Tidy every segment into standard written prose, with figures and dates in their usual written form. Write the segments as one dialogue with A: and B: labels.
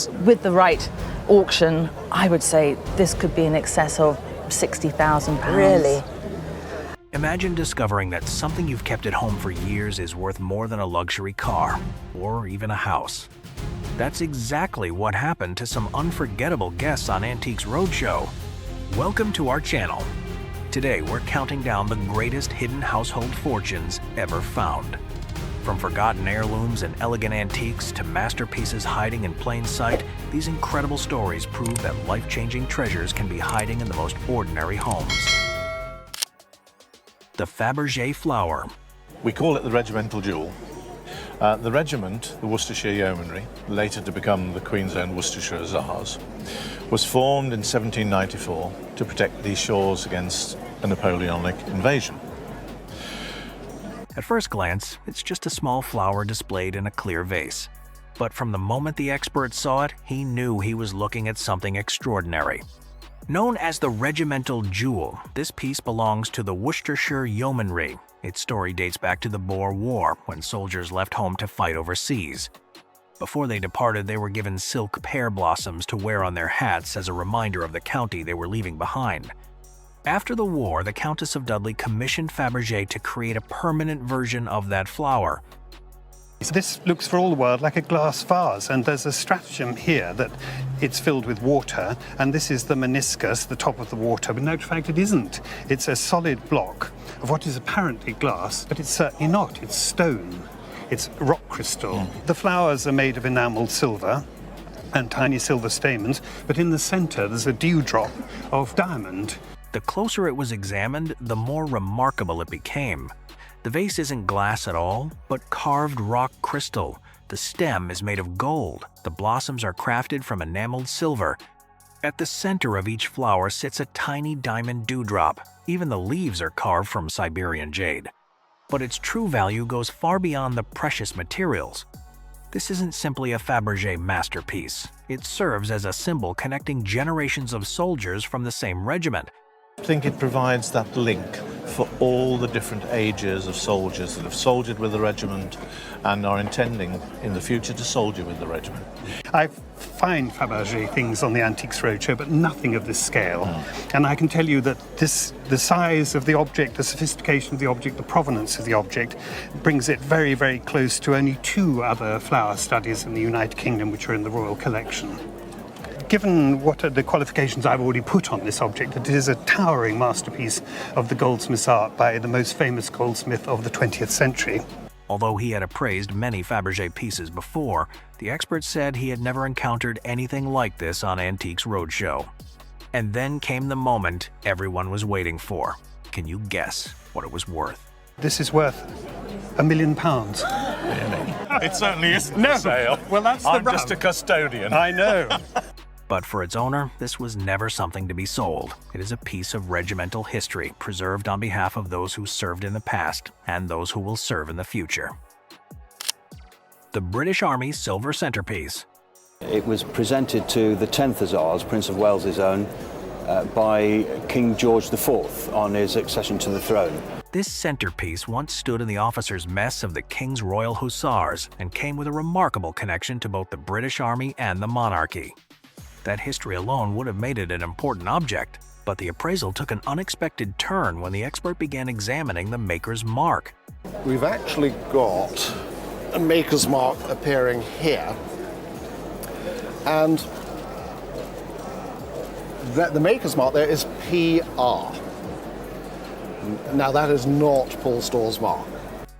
A: With the right auction, I would say this could be in excess of £60,000.
B: Really?
C: Imagine discovering that something you've kept at home for years is worth more than a luxury car, or even a house. That's exactly what happened to some unforgettable guests on Antiques Roadshow. Welcome to our channel. Today we're counting down the greatest hidden household fortunes ever found. From forgotten heirlooms and elegant antiques to masterpieces hiding in plain sight, these incredible stories prove that life-changing treasures can be hiding in the most ordinary homes. The Fabergé flower.
D: We call it the regimental jewel. The regiment, the Worcestershire Yeomanry, later to become the Queen's Own Worcestershire Hussars, was formed in 1794 to protect these shores against a Napoleonic invasion.
C: At first glance, it's just a small flower displayed in a clear vase. But from the moment the expert saw it, he knew he was looking at something extraordinary. Known as the regimental jewel, this piece belongs to the Worcestershire Yeomanry. Its story dates back to the Boer War, when soldiers left home to fight overseas. Before they departed, they were given silk pear blossoms to wear on their hats as a reminder of the county they were leaving behind. After the war, the Countess of Dudley commissioned Fabergé to create a permanent version of that flower.
E: This looks for all the world like a glass vase, and there's a stratagem here that it's filled with water, and this is the meniscus, the top of the water, but in actual fact it isn't. It's a solid block of what is apparently glass, but it's certainly not. It's stone. It's rock crystal. The flowers are made of enameled silver and tiny silver stamens, but in the center there's a dewdrop of diamond.
C: The closer it was examined, the more remarkable it became. The vase isn't glass at all, but carved rock crystal. The stem is made of gold. The blossoms are crafted from enameled silver. At the center of each flower sits a tiny diamond dewdrop. Even the leaves are carved from Siberian jade. But its true value goes far beyond the precious materials. This isn't simply a Fabergé masterpiece. It serves as a symbol connecting generations of soldiers from the same regiment.
D: I think it provides that link for all the different ages of soldiers that have soldiered with the regiment and are intending in the future to soldier with the regiment.
E: I find Fabergé things on the Antiques Roadshow, but nothing of this scale. And I can tell you that the size of the object, the sophistication of the object, the provenance of the object brings it very, very close to only two other flower studies in the United Kingdom which are in the Royal Collection. Given what are the qualifications I've already put on this object, it is a towering masterpiece of the goldsmith's art by the most famous goldsmith of the 20th century.
C: Although he had appraised many Fabergé pieces before, the expert said he had never encountered anything like this on Antiques Roadshow. And then came the moment everyone was waiting for. Can you guess what it was worth?
E: This is worth £1 million.
D: Really? It certainly isn't
E: No.
D: for sale.
E: Well, that's the
D: I'm
E: rub.
D: just a custodian.
E: I know.
C: But for its owner, this was never something to be sold. It is a piece of regimental history preserved on behalf of those who served in the past and those who will serve in the future. The British Army Silver Centerpiece.
F: It was presented to the 10th Hussars, Prince of Wales's own, by King George IV on his accession to the throne.
C: This centerpiece once stood in the officers' mess of the King's Royal Hussars and came with a remarkable connection to both the British Army and the monarchy. That history alone would have made it an important object, but the appraisal took an unexpected turn when the expert began examining the maker's mark.
G: We've actually got a maker's mark appearing here, and the maker's mark there is PR. Now that is not Paul Storr's mark.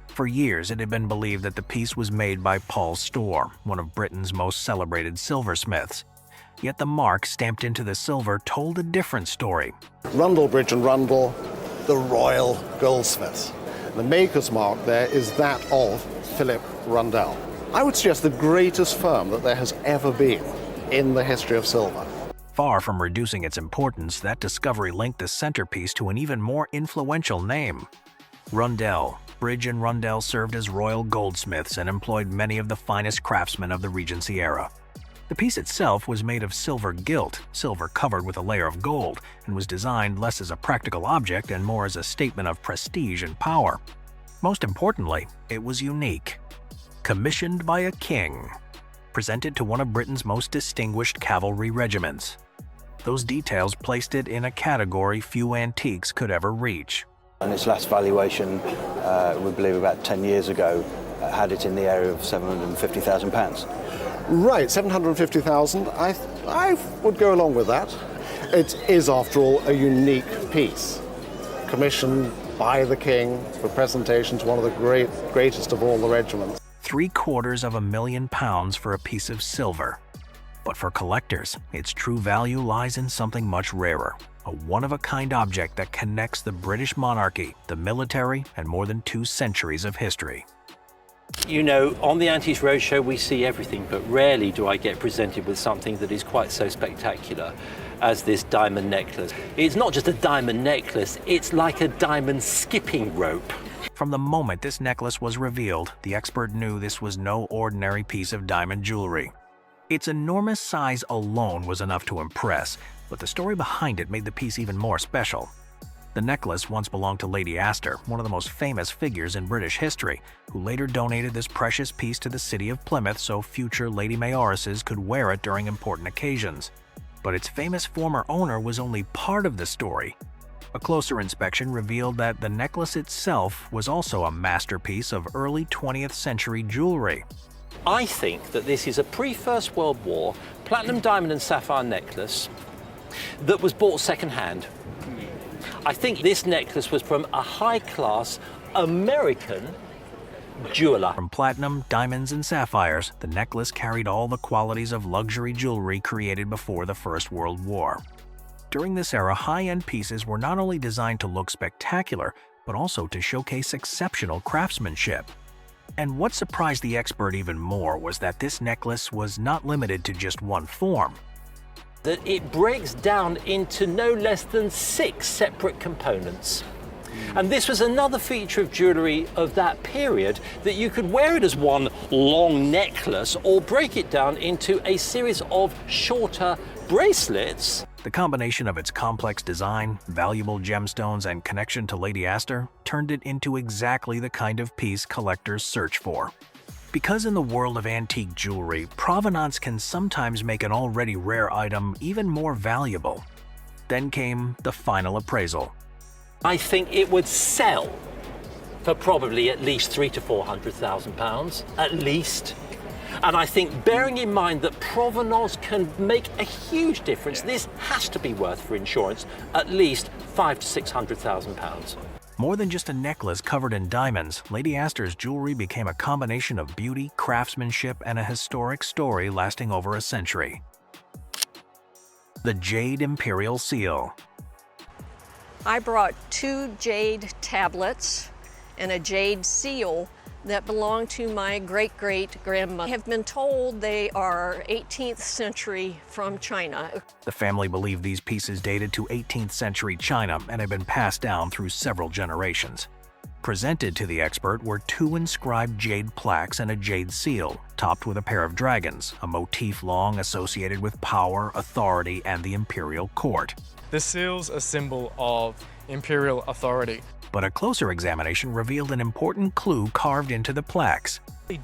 C: For years, it had been believed that the piece was made by Paul Storr, one of Britain's most celebrated silversmiths. Yet the mark stamped into the silver told a different story.
G: Rundle, Bridge and Rundle, the Royal Goldsmiths. The maker's mark there is that of Philip Rundell. I would suggest the greatest firm that there has ever been in the history of silver.
C: Far from reducing its importance, that discovery linked the centerpiece to an even more influential name. Rundell. Bridge and Rundell served as royal goldsmiths and employed many of the finest craftsmen of the Regency era. The piece itself was made of silver gilt, silver covered with a layer of gold, and was designed less as a practical object and more as a statement of prestige and power. Most importantly, it was unique. Commissioned by a king. presented to one of Britain's most distinguished cavalry regiments. Those details placed it in a category few antiques could ever reach.
F: And its last valuation, we believe about 10 years ago, had it in the area of £750,000.
G: Right, 750,000. I would go along with that. It is, after all, a unique piece, commissioned by the king for presentation to one of the greatest of all the regiments.
C: £750,000 for a piece of silver. But for collectors, its true value lies in something much rarer, a one-of-a-kind object that connects the British monarchy, the military, and more than 2 centuries of history.
B: You know, on the Antiques Roadshow we see everything, but rarely do I get presented with something that is quite so spectacular as this diamond necklace. It's not just a diamond necklace, it's like a diamond skipping rope.
C: From the moment this necklace was revealed, the expert knew this was no ordinary piece of diamond jewelry. Its enormous size alone was enough to impress, but the story behind it made the piece even more special. The necklace once belonged to Lady Astor, one of the most famous figures in British history, who later donated this precious piece to the city of Plymouth so future Lady Mayoresses could wear it during important occasions. But its famous former owner was only part of the story. A closer inspection revealed that the necklace itself was also a masterpiece of early 20th century jewelry.
B: I think that this is a pre-First World War platinum, diamond and sapphire necklace that was bought second-hand. I think this necklace was from a high-class American jeweler.
C: From platinum, diamonds, and sapphires, the necklace carried all the qualities of luxury jewelry created before the First World War. During this era, high-end pieces were not only designed to look spectacular, but also to showcase exceptional craftsmanship. And what surprised the expert even more was that this necklace was not limited to just one form.
B: That it breaks down into no less than 6 separate components. And this was another feature of jewellery of that period, that you could wear it as one long necklace or break it down into a series of shorter bracelets.
C: The combination of its complex design, valuable gemstones, and connection to Lady Astor turned it into exactly the kind of piece collectors search for. Because in the world of antique jewelry, provenance can sometimes make an already rare item even more valuable. Then came the final appraisal.
B: I think it would sell for probably at least £300,000 to £400,000, at least. And I think, bearing in mind that provenance can make a huge difference, this has to be worth for insurance at least £500,000 to £600,000.
C: More than just a necklace covered in diamonds, Lady Astor's jewelry became a combination of beauty, craftsmanship, and a historic story lasting over a century. The Jade Imperial Seal.
H: I brought 2 jade tablets and a jade seal that belonged to my great-great-grandmother. I have been told they are 18th century from China.
C: The family believed these pieces dated to 18th century China and had been passed down through several generations. Presented to the expert were 2 inscribed jade plaques and a jade seal, topped with a pair of dragons, a motif long associated with power, authority, and the imperial court.
I: The seal's a symbol of imperial authority.
C: But a closer examination revealed an important clue carved into the plaques.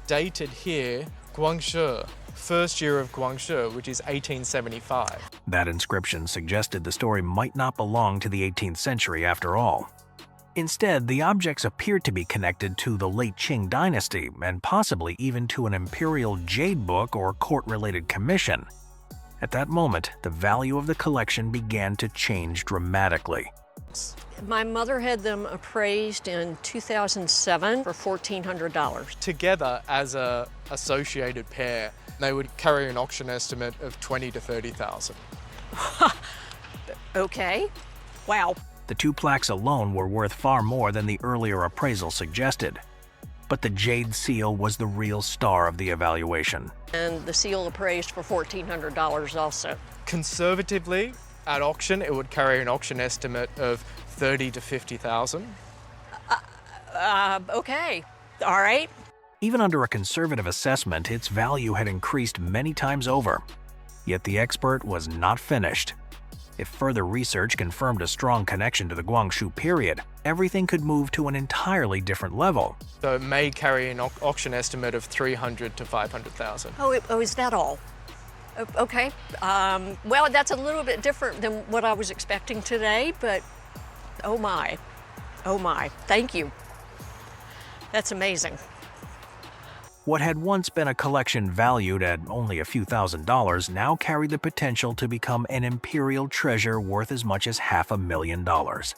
I: Dated here, Guangshi, first year of Guangshi, which is 1875.
C: That inscription suggested the story might not belong to the 18th century after all. Instead, the objects appeared to be connected to the late Qing dynasty and possibly even to an imperial jade book or court-related commission. At that moment, the value of the collection began to change dramatically.
H: My mother had them appraised in 2007 for $1,400.
I: Together as a associated pair, they would carry an auction estimate of $20,000 to $30,000.
H: Okay, wow.
C: The 2 plaques alone were worth far more than the earlier appraisal suggested. But the jade seal was the real star of the evaluation.
H: And the seal appraised for $1,400 also.
I: Conservatively, at auction, it would carry an auction estimate of $30,000 to $50,000.
H: Okay, all right.
C: Even under a conservative assessment, its value had increased many times over. Yet the expert was not finished. If further research confirmed a strong connection to the Guangxu period, everything could move to an entirely different level.
I: So it may carry an auction estimate of 300 to 500,000.
H: Oh, is that all? Okay. Well, that's a little bit different than what I was expecting today, but oh my. Thank you. That's amazing.
C: What had once been a collection valued at only a few $1,000s now carried the potential to become an imperial treasure worth as much as $500,000.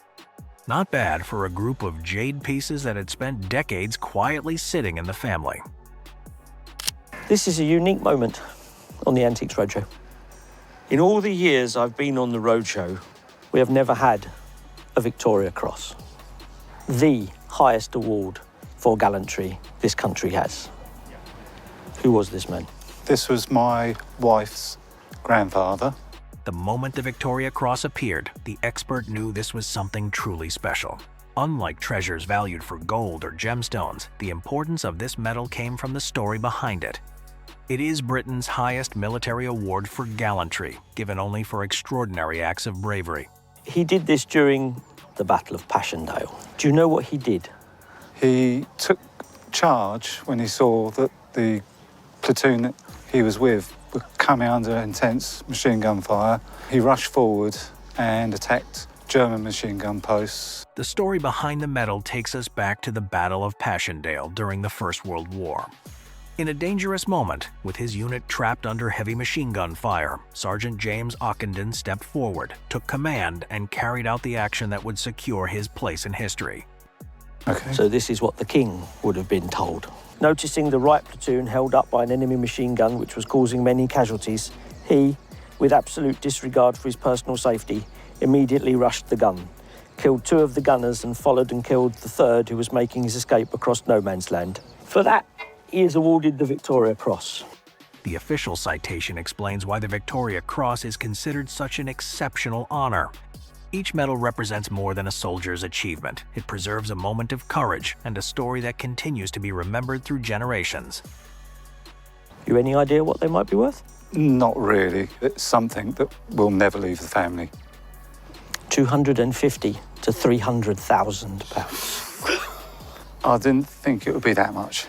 C: Not bad for a group of jade pieces that had spent decades quietly sitting in the family.
J: This is a unique moment on the Antiques Roadshow. In all the years I've been on the Roadshow, we have never had a Victoria Cross, the highest award for gallantry this country has. Who was this man?
K: This was my wife's grandfather.
C: The moment the Victoria Cross appeared, the expert knew this was something truly special. Unlike treasures valued for gold or gemstones, the importance of this medal came from the story behind it. It is Britain's highest military award for gallantry, given only for extraordinary acts of bravery.
J: He did this during the Battle of Passchendaele. Do you know what he did?
K: He took charge when he saw that the platoon that he was with were coming under intense machine gun fire. He rushed forward and attacked German machine gun posts.
C: The story behind the medal takes us back to the Battle of Passchendaele during the First World War. In a dangerous moment, with his unit trapped under heavy machine gun fire, Sergeant James Ockenden stepped forward, took command, and carried out the action that would secure his place in history.
K: Okay.
J: So this is what the king would have been told. Noticing the right platoon held up by an enemy machine gun which was causing many casualties, he, with absolute disregard for his personal safety, immediately rushed the gun, killed 2 of the gunners and followed and killed the 3rd who was making his escape across no man's land. For that, he is awarded the Victoria Cross.
C: The official citation explains why the Victoria Cross is considered such an exceptional honor. Each medal represents more than a soldier's achievement. It preserves a moment of courage and a story that continues to be remembered through generations.
J: You any idea what they might be worth?
K: Not really. It's something that will never leave the family.
J: 250 to 300,000 pounds.
K: I didn't think it would be that much.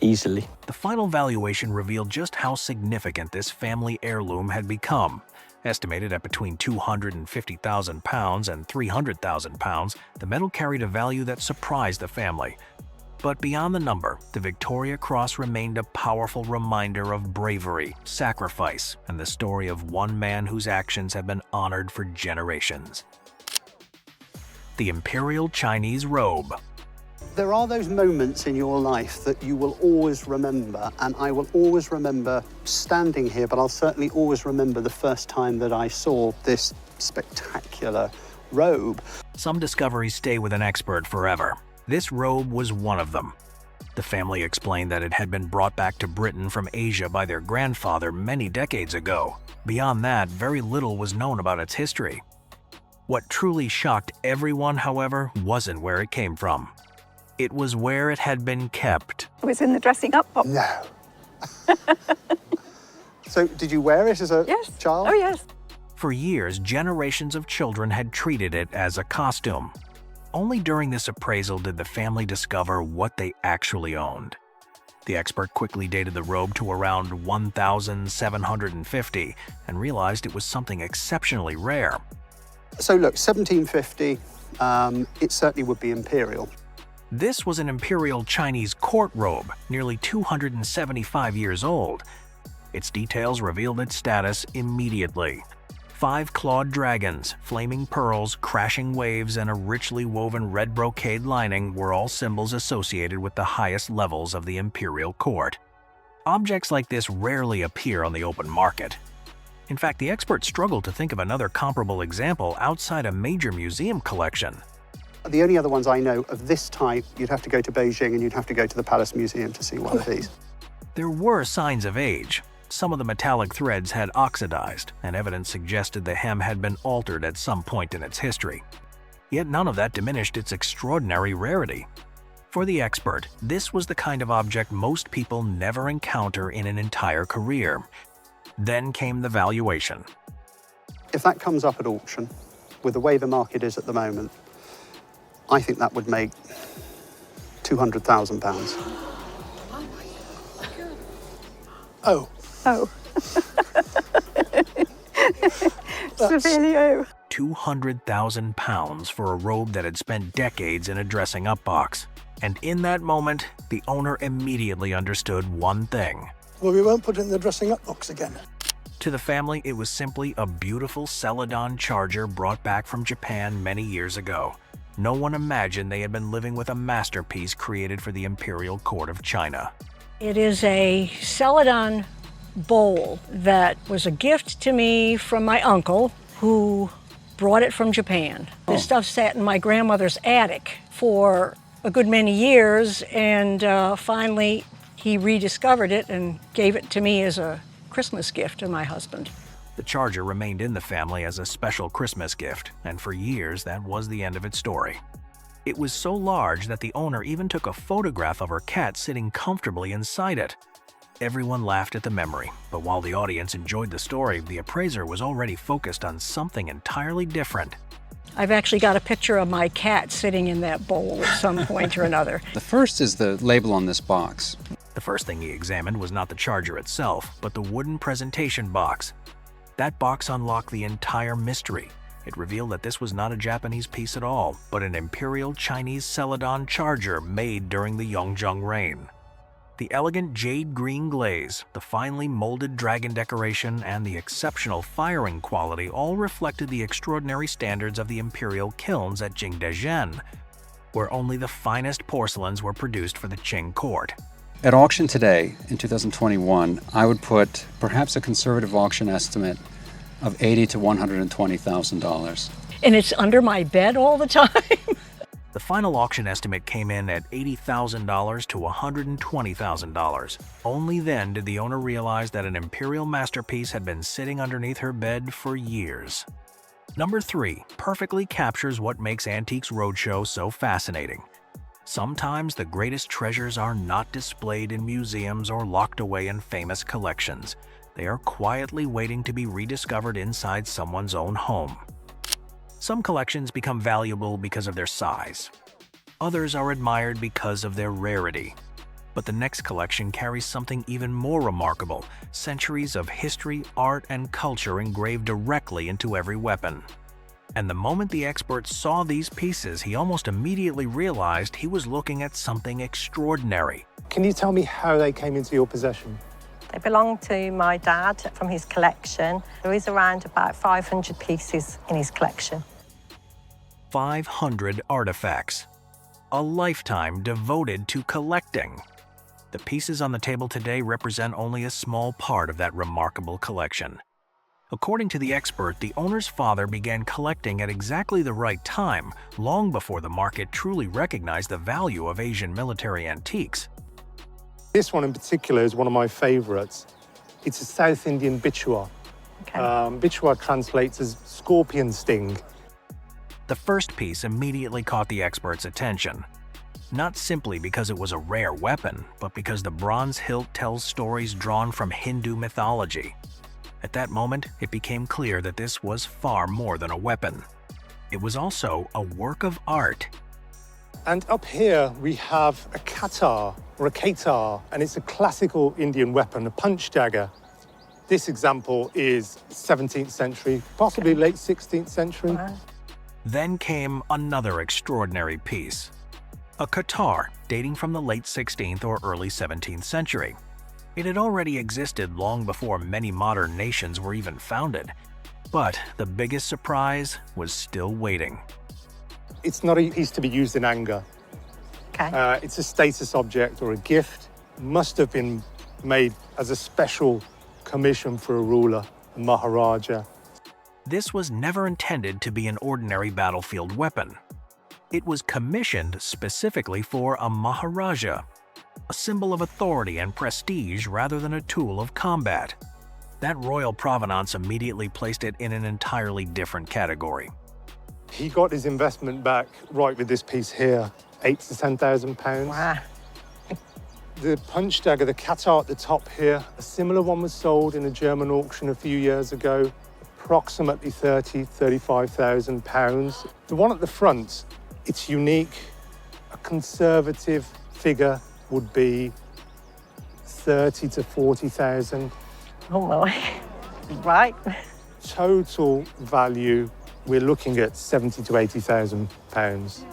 J: Easily.
C: The final valuation revealed just how significant this family heirloom had become. Estimated at between £250,000 and £300,000, the medal carried a value that surprised the family. But beyond the number, the Victoria Cross remained a powerful reminder of bravery, sacrifice, and the story of one man whose actions have been honored for generations. The Imperial Chinese Robe.
L: There are those moments in your life that you will always remember, and I will always remember standing here, but I'll certainly always remember the first time that I saw this spectacular robe.
C: Some discoveries stay with an expert forever. This robe was one of them. The family explained that it had been brought back to Britain from Asia by their grandfather many decades ago. Beyond that, very little was known about its history. What truly shocked everyone, however, wasn't where it came from. It was where it had been kept.
M: It was in the dressing up box.
L: No. So, did you wear it as a child?
M: Oh, yes.
C: For years, generations of children had treated it as a costume. Only during this appraisal did the family discover what they actually owned. The expert quickly dated the robe to around 1,750 and realized it was something exceptionally rare.
L: So look, 1750, it certainly would be Imperial.
C: This was an Imperial Chinese court robe, nearly 275 years old. Its details revealed its status immediately. 5 clawed dragons, flaming pearls, crashing waves, and a richly woven red brocade lining were all symbols associated with the highest levels of the imperial court. Objects like this rarely appear on the open market. In fact, the expert struggled to think of another comparable example outside a major museum collection.
L: The only other ones I know of this type, you'd have to go to Beijing and you'd have to go to the Palace Museum to see one of these.
C: There were signs of age. Some of the metallic threads had oxidized, and evidence suggested the hem had been altered at some point in its history. Yet none of that diminished its extraordinary rarity. For the expert, this was the kind of object most people never encounter in an entire career. Then came the valuation.
L: If that comes up at auction, with the way the market is at the moment, I think that would make £200,000.
M: Oh.
N: Oh. Severely.
C: £200,000 for a robe that had spent decades in a dressing-up box. And in that moment, the owner immediately understood one thing.
M: Well, we won't put it in the dressing-up box again.
C: To the family, it was simply a beautiful Celadon charger brought back from Japan many years ago. No one imagined they had been living with a masterpiece created for the Imperial Court of China.
O: It is a Celadon bowl that was a gift to me from my uncle, who brought it from Japan. This stuff sat in my grandmother's attic for a good many years, and finally he rediscovered it and gave it to me as a Christmas gift to my husband.
C: The charger remained in the family as a special Christmas gift, and for years that was the end of its story. It was so large that the owner even took a photograph of her cat sitting comfortably inside it. Everyone laughed at the memory, but while the audience enjoyed the story, the appraiser was already focused on something entirely different.
O: I've actually got a picture of my cat sitting in that bowl at some point or another.
P: The first is the label on this box.
C: The first thing he examined was not the charger itself, but the wooden presentation box. That box unlocked the entire mystery. It revealed that this was not a Japanese piece at all, but an Imperial Chinese Celadon charger made during the Yongjung reign. The elegant jade green glaze, the finely molded dragon decoration, and the exceptional firing quality all reflected the extraordinary standards of the imperial kilns at Jingdezhen, where only the finest porcelains were produced for the Qing court.
P: At auction today, in 2021, I would put perhaps a conservative auction estimate of $80,000 to $120,000.
O: And it's under my bed all the time?
C: The final auction estimate came in at $80,000 to $120,000. Only then did the owner realize that an imperial masterpiece had been sitting underneath her bed for years. Number 3 perfectly captures what makes Antiques Roadshow so fascinating. Sometimes the greatest treasures are not displayed in museums or locked away in famous collections. They are quietly waiting to be rediscovered inside someone's own home. Some collections become valuable because of their size. Others are admired because of their rarity. But the next collection carries something even more remarkable: centuries of history, art, and culture engraved directly into every weapon. And the moment the expert saw these pieces, he almost immediately realized he was looking at something extraordinary.
K: Can you tell me how they came into your possession?
N: They belong to my dad from his collection. There is around about 500 pieces in his collection.
C: 500 artifacts. A lifetime devoted to collecting. The pieces on the table today represent only a small part of that remarkable collection. According to the expert, the owner's father began collecting at exactly the right time, long before the market truly recognized the value of Asian military antiques.
K: This one in particular is one of my favorites. It's a South Indian bichua.
N: Okay.
K: Bichua translates as scorpion sting.
C: The first piece immediately caught the expert's attention. Not simply because it was a rare weapon, but because the bronze hilt tells stories drawn from Hindu mythology. At that moment, it became clear that this was far more than a weapon. It was also a work of art.
K: And up here we have a katar, or a katar, and it's a classical Indian weapon, a punch dagger. This example is 17th century, possibly late 16th century.
N: Wow.
C: Then came another extraordinary piece. A katar dating from the late 16th or early 17th century. It had already existed long before many modern nations were even founded. But the biggest surprise was still waiting.
K: It's not a piece to be used in anger.
N: Okay.
K: It's a status object or a gift. Must have been made as a special commission for a ruler, a Maharaja.
C: This was never intended to be an ordinary battlefield weapon. It was commissioned specifically for a Maharaja, a symbol of authority and prestige rather than a tool of combat. That royal provenance immediately placed it in an entirely different category.
K: He got his investment back right with this piece here, £8,000 to £10,000.
N: Wow.
K: The punch dagger, the katar at the top here, a similar one was sold in a German auction a few years ago. approximately 35,000 pounds. The one at the front, it's unique. A conservative figure would be 30 to 40,000.
N: Oh my, right.
K: Total value, we're looking at 70 to 80,000 pounds.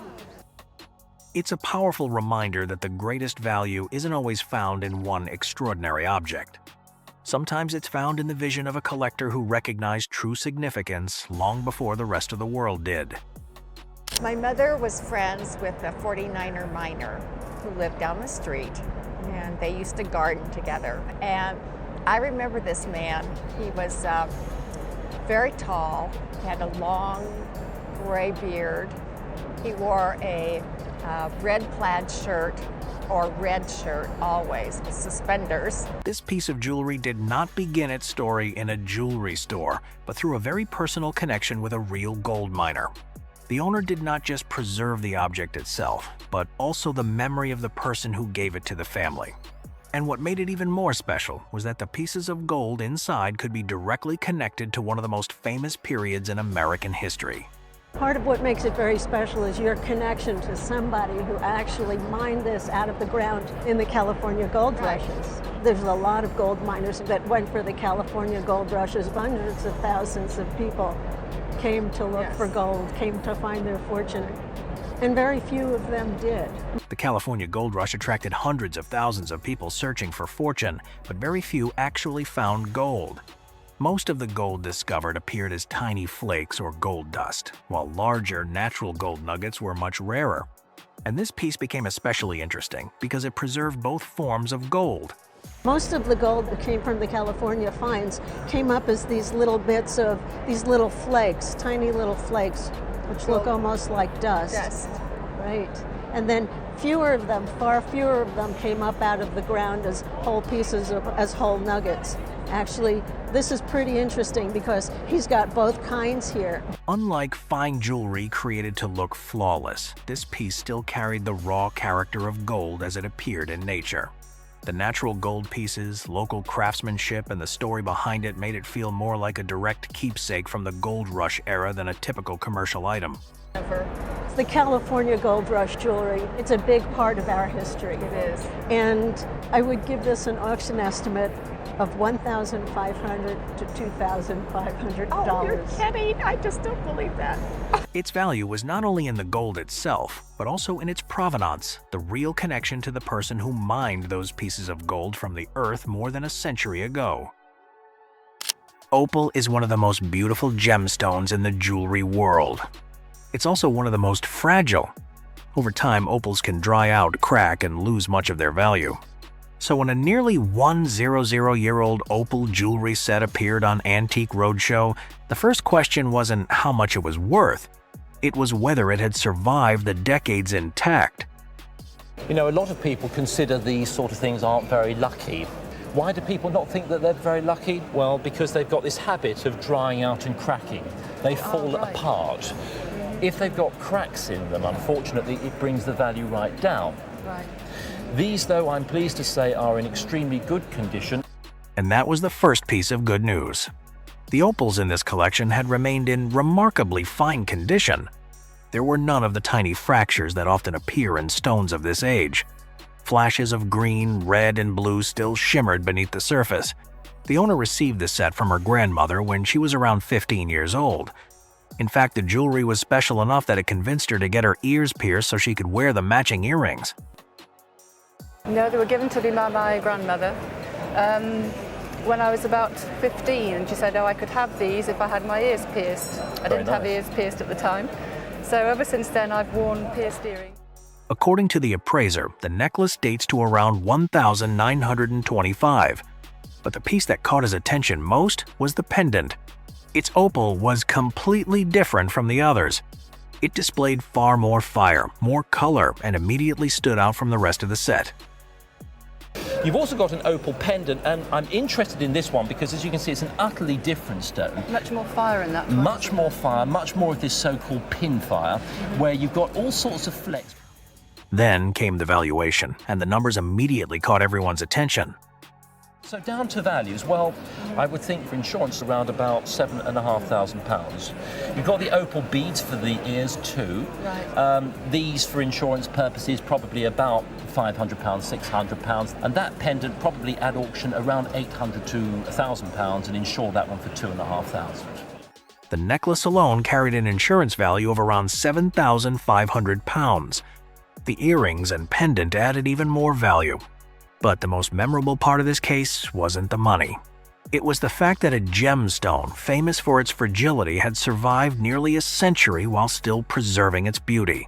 C: It's a powerful reminder that the greatest value isn't always found in one extraordinary object. Sometimes it's found in the vision of a collector who recognized true significance long before the rest of the world did.
Q: My mother was friends with a 49er miner who lived down the street, and they used to garden together. And I remember this man. He was very tall, he had a long gray beard. He wore a red plaid shirt or red shirt always, with suspenders.
C: This piece of jewelry did not begin its story in a jewelry store, but through a very personal connection with a real gold miner. The owner did not just preserve the object itself, but also the memory of the person who gave it to the family. And what made it even more special was that the pieces of gold inside could be directly connected to one of the most famous periods in American history.
O: Part of what makes it very special is your connection to somebody who actually mined this out of the ground in the California gold rushes. There's a lot of gold miners that went for the California gold rushes. Hundreds of thousands of people came to look for gold, came to find their fortune, and very few of them did.
C: The California gold rush attracted hundreds of thousands of people searching for fortune, but very few actually found gold. Most of the gold discovered appeared as tiny flakes or gold dust, while larger natural gold nuggets were much rarer. And this piece became especially interesting because it preserved both forms of gold.
O: Most of the gold that came from the California finds came up as these little bits of, these little flakes, tiny little flakes, which look almost like dust. Right. And then fewer of them, far fewer of them came up out of the ground as whole pieces, as whole nuggets. Actually, this is pretty interesting because he's got both kinds here.
C: Unlike fine jewelry created to look flawless, this piece still carried the raw character of gold as it appeared in nature. The natural gold pieces, local craftsmanship, and the story behind it made it feel more like a direct keepsake from the gold rush era than a typical commercial item.
O: The California gold rush jewelry, it's a big part of our history. It is. And I would give this an auction estimate of $1,500 to $2,500.
Q: Oh, you're kidding! I just don't believe that.
C: Its value was not only in the gold itself, but also in its provenance, the real connection to the person who mined those pieces of gold from the earth more than a century ago. Opal is one of the most beautiful gemstones in the jewelry world. It's also one of the most fragile. Over time, opals can dry out, crack, and lose much of their value. So when a nearly 100-year-old opal jewelry set appeared on Antique Roadshow, the first question wasn't how much it was worth. It was whether it had survived the decades intact.
B: You know, a lot of people consider these sort of things aren't very lucky. Why do people not think that they're very lucky? Well, because they've got this habit of drying out and cracking. They fall apart. If they've got cracks in them, unfortunately, it brings the value right down.
Q: Right.
B: These, though, I'm pleased to say, are in extremely good condition.
C: And that was the first piece of good news. The opals in this collection had remained in remarkably fine condition. There were none of the tiny fractures that often appear in stones of this age. Flashes of green, red, and blue still shimmered beneath the surface. The owner received the set from her grandmother when she was around 15 years old. In fact, the jewelry was special enough that it convinced her to get her ears pierced so she could wear the matching earrings.
R: No, they were given to me by my grandmother when I was about 15, and she said, oh, I could have these if I had my ears pierced. I didn't have ears pierced at the time. So ever since then, I've worn pierced earrings.
C: According to the appraiser, the necklace dates to around 1,925. But the piece that caught his attention most was the pendant. Its opal was completely different from the others. It displayed far more fire, more color, and immediately stood out from the rest of the set.
B: You've also got an opal pendant, and I'm interested in this one because, as you can see, it's an utterly different stone.
R: Much more fire in that one.
B: Much more fire, much more of this so-called pin fire, where you've got all sorts of flecks.
C: Then came the valuation, and the numbers immediately caught everyone's attention.
B: So down to values, well, I would think for insurance around about £7,500. You've got the opal beads for the ears too.
R: Right.
B: These for insurance purposes probably about £500, £600, and that pendant probably at auction around £800 to £1,000 and insure that one for £2,500.
C: The necklace alone carried an insurance value of around £7,500. The earrings and pendant added even more value. But the most memorable part of this case wasn't the money. It was the fact that a gemstone, famous for its fragility, had survived nearly a century while still preserving its beauty.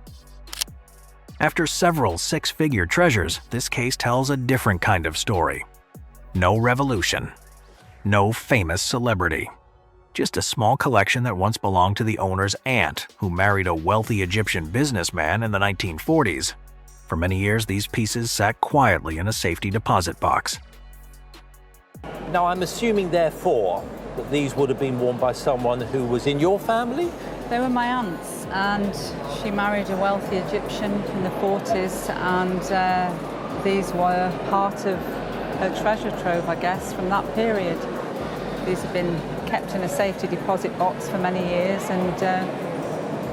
C: After several six-figure treasures, this case tells a different kind of story. No revolution. No famous celebrity. Just a small collection that once belonged to the owner's aunt, who married a wealthy Egyptian businessman in the 1940s. For many years, these pieces sat quietly in a safety deposit box.
B: Now, I'm assuming, therefore, that these would have been worn by someone who was in your family?
R: They were my aunts, and she married a wealthy Egyptian in the 40s, and these were part of her treasure trove, I guess, from that period. These have been kept in a safety deposit box for many years, and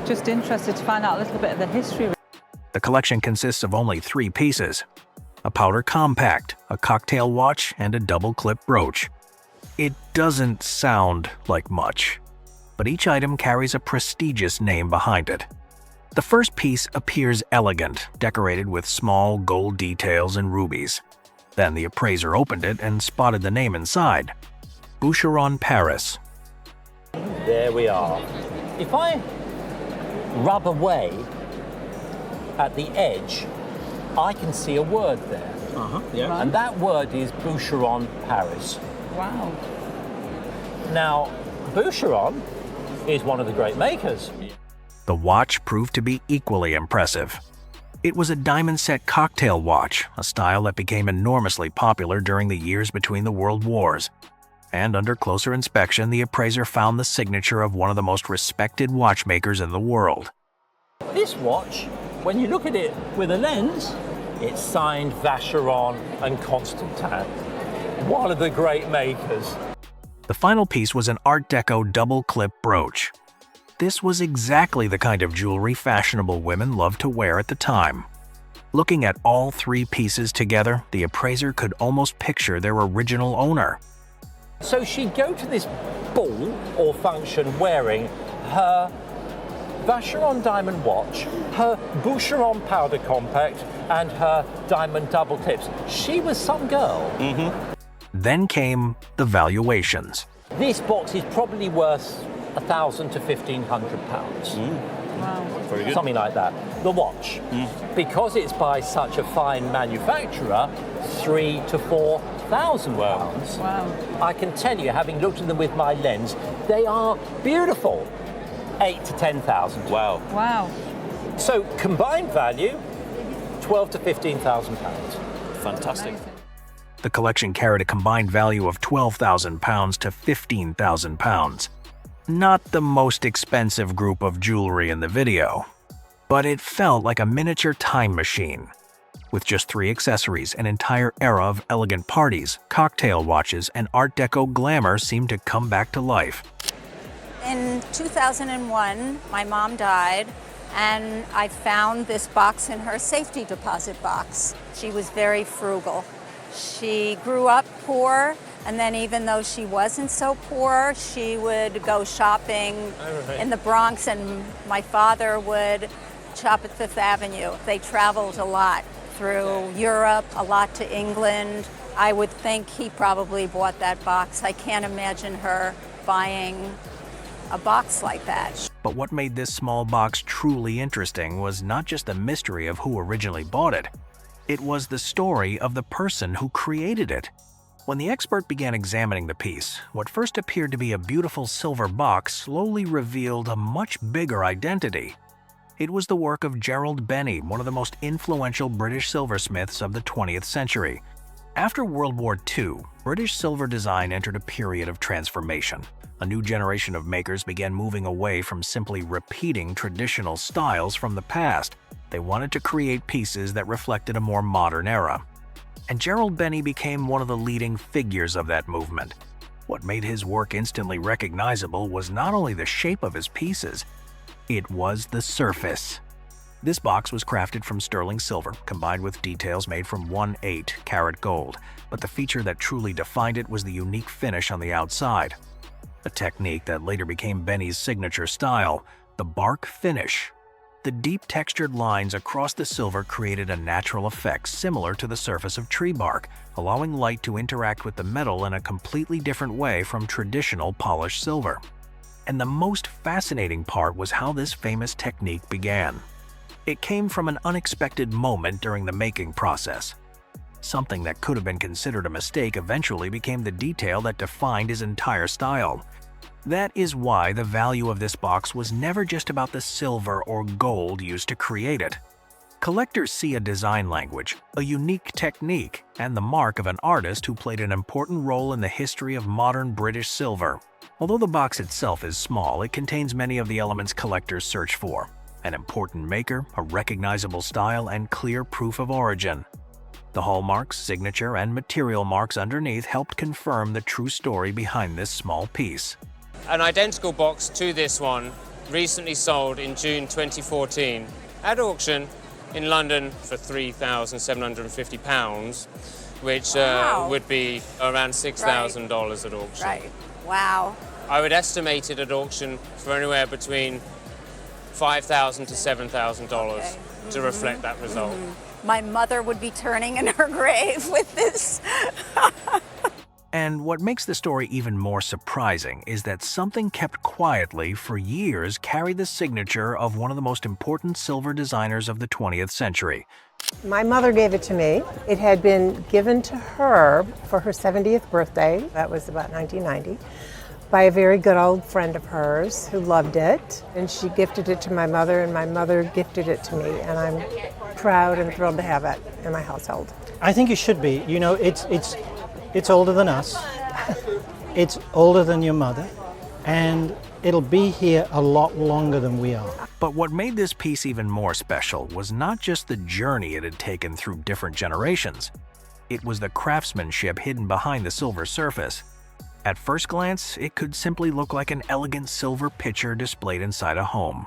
R: just interested to find out a little bit of the history.
C: The collection consists of only 3 pieces: a powder compact, a cocktail watch, and a double-clip brooch. It doesn't sound like much, but each item carries a prestigious name behind it. The first piece appears elegant, decorated with small gold details and rubies. Then the appraiser opened it and spotted the name inside: Boucheron, Paris.
B: There we are. If I rub away at the edge, I can see a word there.
R: Yeah.
B: And that word is Boucheron, Paris.
R: Wow.
B: Now, Boucheron is one of the great makers.
C: The watch proved to be equally impressive. It was a diamond-set cocktail watch, a style that became enormously popular during the years between the World Wars. And under closer inspection, the appraiser found the signature of one of the most respected watchmakers in the world.
B: This watch, when you look at it with a lens, it's signed Vacheron and Constantin, one of the great makers.
C: The final piece was an Art Deco double-clip brooch. This was exactly the kind of jewelry fashionable women loved to wear at the time. Looking at all 3 pieces together, the appraiser could almost picture their original owner.
B: So she'd go to this ball or function wearing her Vacheron diamond watch, her Boucheron powder compact, and her diamond double clips. She was some girl.
C: Then came the valuations.
B: This box is probably worth £1,000 to £1,500.
R: Wow.
B: Very good. Something like that. The watch, because it's by such a fine manufacturer, £3,000 to £4,000.
R: Wow.
B: I can tell you, having looked at them with my lens, they are beautiful. £8,000 to £10,000. Wow.
R: Wow.
B: So combined value, £12,000 to £15,000. Fantastic.
C: The collection carried a combined value of £12,000 to £15,000. Not the most expensive group of jewelry in the video, but it felt like a miniature time machine. With just 3 accessories, an entire era of elegant parties, cocktail watches, and Art Deco glamour seemed to come back to life.
S: In 2001, my mom died, and I found this box in her safety deposit box. She was very frugal. She grew up poor, and then even though she wasn't so poor, she would go shopping in the Bronx, and my father would shop at Fifth Avenue. They traveled a lot through Europe, a lot to England. I would think he probably bought that box. I can't imagine her buying a box like that.
C: But what made this small box truly interesting was not just the mystery of who originally bought it. It was the story of the person who created it. When the expert began examining the piece, what first appeared to be a beautiful silver box slowly revealed a much bigger identity. It was the work of Gerald Benney, one of the most influential British silversmiths of the 20th century. After World War II, British silver design entered a period of transformation. A new generation of makers began moving away from simply repeating traditional styles from the past. They wanted to create pieces that reflected a more modern era. And Gerald Benney became one of the leading figures of that movement. What made his work instantly recognizable was not only the shape of his pieces, it was the surface. This box was crafted from sterling silver, combined with details made from 1/8 karat gold, but the feature that truly defined it was the unique finish on the outside. A technique that later became Benney's signature style, the bark finish. The deep textured lines across the silver created a natural effect similar to the surface of tree bark, allowing light to interact with the metal in a completely different way from traditional polished silver. And the most fascinating part was how this famous technique began. It came from an unexpected moment during the making process. Something that could have been considered a mistake eventually became the detail that defined his entire style. That is why the value of this box was never just about the silver or gold used to create it. Collectors see a design language, a unique technique, and the mark of an artist who played an important role in the history of modern British silver. Although the box itself is small, it contains many of the elements collectors search for: an important maker, a recognizable style, and clear proof of origin. The hallmarks, signature, and material marks underneath helped confirm the true story behind this small piece.
T: An identical box to this one recently sold in June 2014 at auction in London for £3,750, which would be around $6,000 at auction.
S: Right. Wow.
T: I would estimate it at auction for anywhere between $5,000 to $7,000 to reflect that result.
S: My mother would be turning in her grave with this.
C: And what makes the story even more surprising is that something kept quietly for years carried the signature of one of the most important silver designers of the 20th century.
U: My mother gave it to me. It had been given to her for her 70th birthday, that was about 1990, by a very good old friend of hers who loved it. And she gifted it to my mother, and my mother gifted it to me, and I'm proud and thrilled to have it in my household.
V: I think you should be. You know, it's older than us, it's older than your mother, and it'll be here a lot longer than we are.
C: But what made this piece even more special was not just the journey it had taken through different generations. It was the craftsmanship hidden behind the silver surface. At first glance, it could simply look like an elegant silver pitcher displayed inside a home.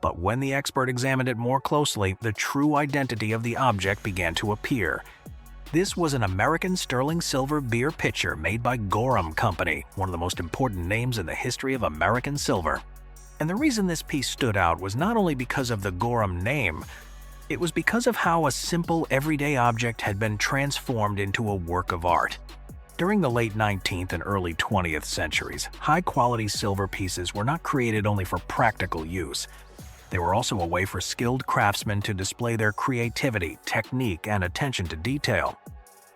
C: But when the expert examined it more closely, the true identity of the object began to appear. This was an American sterling silver beer pitcher made by Gorham Company, one of the most important names in the history of American silver. And the reason this piece stood out was not only because of the Gorham name, it was because of how a simple everyday object had been transformed into a work of art. During the late 19th and early 20th centuries, high-quality silver pieces were not created only for practical use. They were also a way for skilled craftsmen to display their creativity, technique, and attention to detail.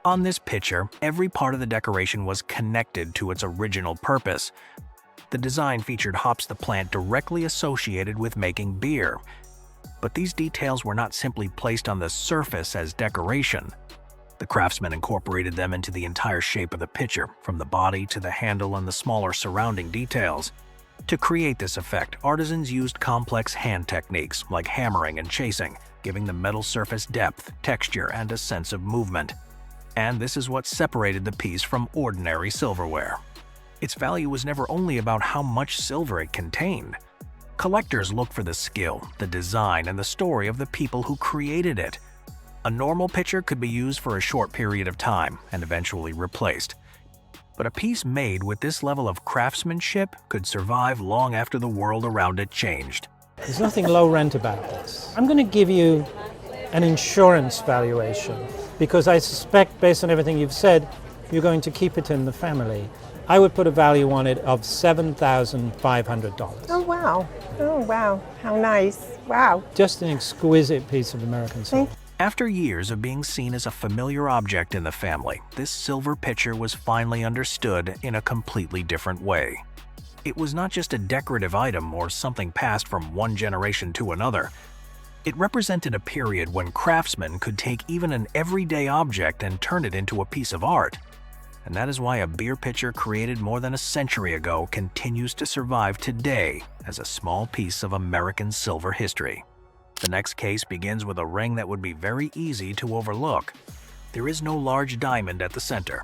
C: On this pitcher, every part of the decoration was connected to its original purpose. The design featured hops, the plant directly associated with making beer. But these details were not simply placed on the surface as decoration. The craftsmen incorporated them into the entire shape of the pitcher, from the body to the handle and the smaller surrounding details. To create this effect, artisans used complex hand techniques like hammering and chasing, giving the metal surface depth, texture, and a sense of movement. And this is what separated the piece from ordinary silverware. Its value was never only about how much silver it contained. Collectors look for the skill, the design, and the story of the people who created it. A normal pitcher could be used for a short period of time and eventually replaced. But a piece made with this level of craftsmanship could survive long after the world around it changed.
V: There's nothing low rent about this. I'm going to give you an insurance valuation because I suspect, based on everything you've said, you're going to keep it in the family. I would put a value on it of $7,500.
U: Oh, wow. Oh, wow. How nice. Wow.
V: Just an exquisite piece of American silver.
C: After years of being seen as a familiar object in the family, this silver pitcher was finally understood in a completely different way. It was not just a decorative item or something passed from one generation to another. It represented a period when craftsmen could take even an everyday object and turn it into a piece of art. And that is why a beer pitcher created more than a century ago continues to survive today as a small piece of American silver history. The next case begins with a ring that would be very easy to overlook. There is no large diamond at the center.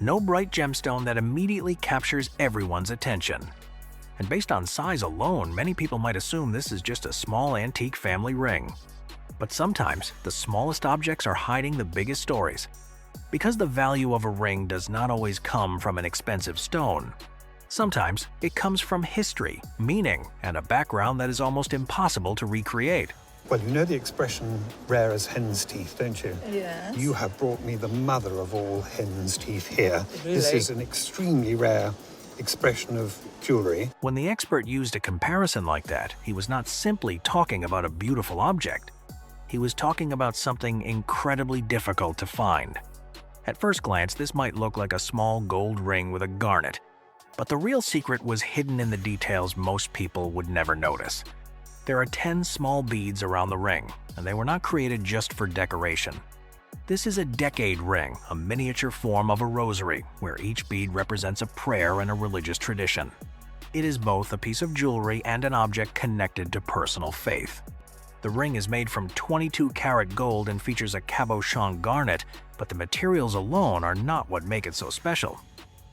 C: No bright gemstone that immediately captures everyone's attention. And based on size alone, many people might assume this is just a small antique family ring. But sometimes, the smallest objects are hiding the biggest stories. Because the value of a ring does not always come from an expensive stone. Sometimes it comes from history, meaning, and a background that is almost impossible to recreate.
E: Well, you know the expression rare as hen's teeth, don't you?
N: Yes.
E: You have brought me the mother of all hen's teeth here.
N: Really?
E: This is an extremely rare expression of jewellery.
C: When the expert used a comparison like that, he was not simply talking about a beautiful object. He was talking about something incredibly difficult to find. At first glance, this might look like a small gold ring with a garnet. But the real secret was hidden in the details most people would never notice. There are 10 small beads around the ring, and they were not created just for decoration. This is a decade ring, a miniature form of a rosary, where each bead represents a prayer and a religious tradition. It is both a piece of jewelry and an object connected to personal faith. The ring is made from 22-karat gold and features a cabochon garnet, but the materials alone are not what make it so special.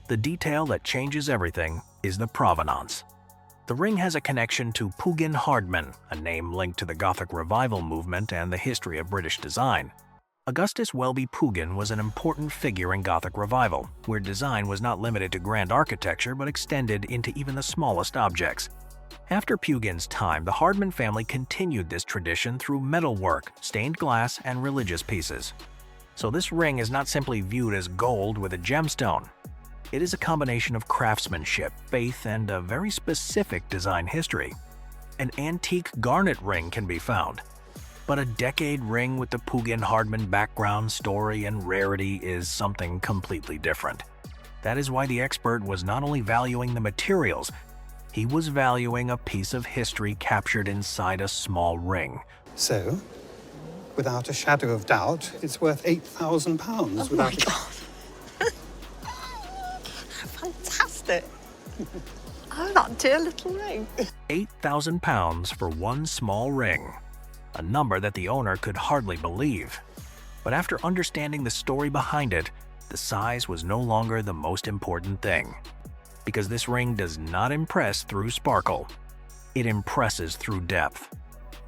C: The detail that changes everything is the provenance. The ring has a connection to Pugin-Hardman, a name linked to the Gothic Revival movement and the history of British design. Augustus Welby Pugin was an important figure in Gothic Revival, where design was not limited to grand architecture but extended into even the smallest objects. After Pugin's time, the Hardman family continued this tradition through metalwork, stained glass, and religious pieces. So this ring is not simply viewed as gold with a gemstone. It is a combination of craftsmanship, faith, and a very specific design history. An antique garnet ring can be found, but a decade ring with the Pugin-Hardman background, story, and rarity is something completely different. That is why the expert was not only valuing the materials, he was valuing a piece of history captured inside a small ring.
E: So, without a shadow of doubt, it's worth £8,000.
N: Oh my God. Fantastic. Oh, that dear little ring.
C: £8,000 for one small ring. A number that the owner could hardly believe. But after understanding the story behind it, the size was no longer the most important thing. Because this ring does not impress through sparkle. It impresses through depth.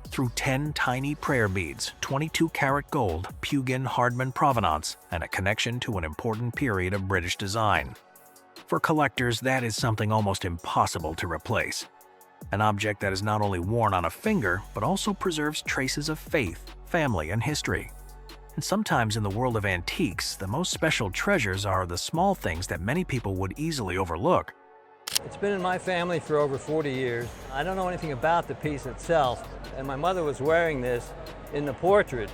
C: Through 10 tiny prayer beads, 22-karat gold, Pugin-Hardman provenance, and a connection to an important period of British design. For collectors, that is something almost impossible to replace. An object that is not only worn on a finger, but also preserves traces of faith, family, and history. And sometimes in the world of antiques, the most special treasures are the small things that many people would easily overlook.
A: It's been in my family for over 40 years. I don't know anything about the piece itself, and my mother was wearing this in the portrait.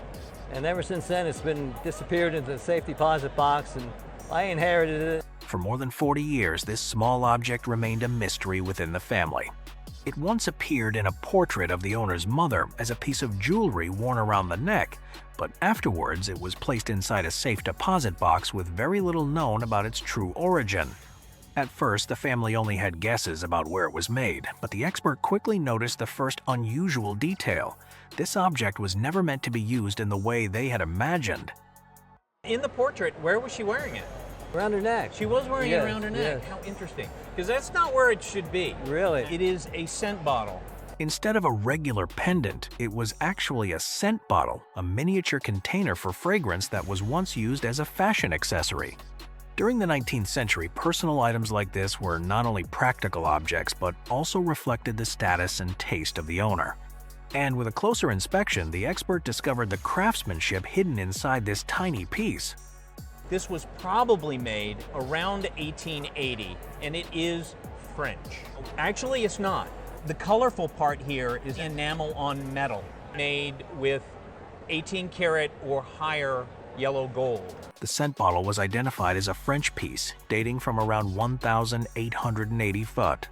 A: And ever since then, it's been disappeared into the safe deposit box, and I inherited it.
C: For more than 40 years, this small object remained a mystery within the family. It once appeared in a portrait of the owner's mother as a piece of jewelry worn around the neck, but afterwards it was placed inside a safe deposit box with very little known about its true origin. At first, the family only had guesses about where it was made, but the expert quickly noticed the first unusual detail. This object was never meant to be used in the way they had imagined.
D: In the portrait, where was she wearing it?
A: Around her neck.
D: She was wearing it
A: Yes,
D: around her neck.
A: yes.
D: How interesting. Because that's not where it should be.
A: Really?
D: It is a scent bottle.
C: Instead of a regular pendant, it was actually a scent bottle, a miniature container for fragrance that was once used as a fashion accessory. During the 19th century, personal items like this were not only practical objects, but also reflected the status and taste of the owner. And with a closer inspection, the expert discovered the craftsmanship hidden inside this tiny piece.
D: This was probably made around 1880, and it is French. Actually, it's not. The colorful part here is enamel on metal, made with 18 karat or higher yellow gold.
C: The scent bottle was identified as a French piece, dating from around 1880 foot.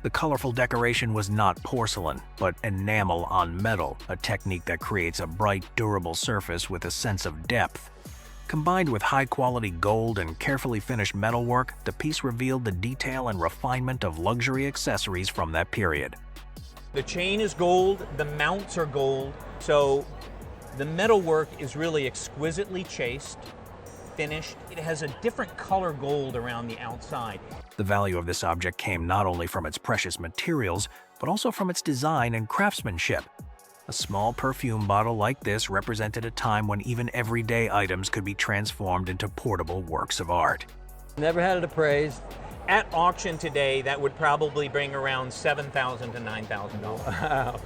C: The colorful decoration was not porcelain, but enamel on metal, a technique that creates a bright, durable surface with a sense of depth. Combined with high-quality gold and carefully finished metalwork, the piece revealed the detail and refinement of luxury accessories from that period.
D: The chain is gold, the mounts are gold, so The metalwork is really exquisitely chased, finished. It has a different color gold around the outside.
C: The value of this object came not only from its precious materials, but also from its design and craftsmanship. A small perfume bottle like this represented a time when even everyday items could be transformed into portable works of art.
A: Never had it appraised.
D: At auction today, that would probably bring around $7,000 to $9,000.
A: Wow,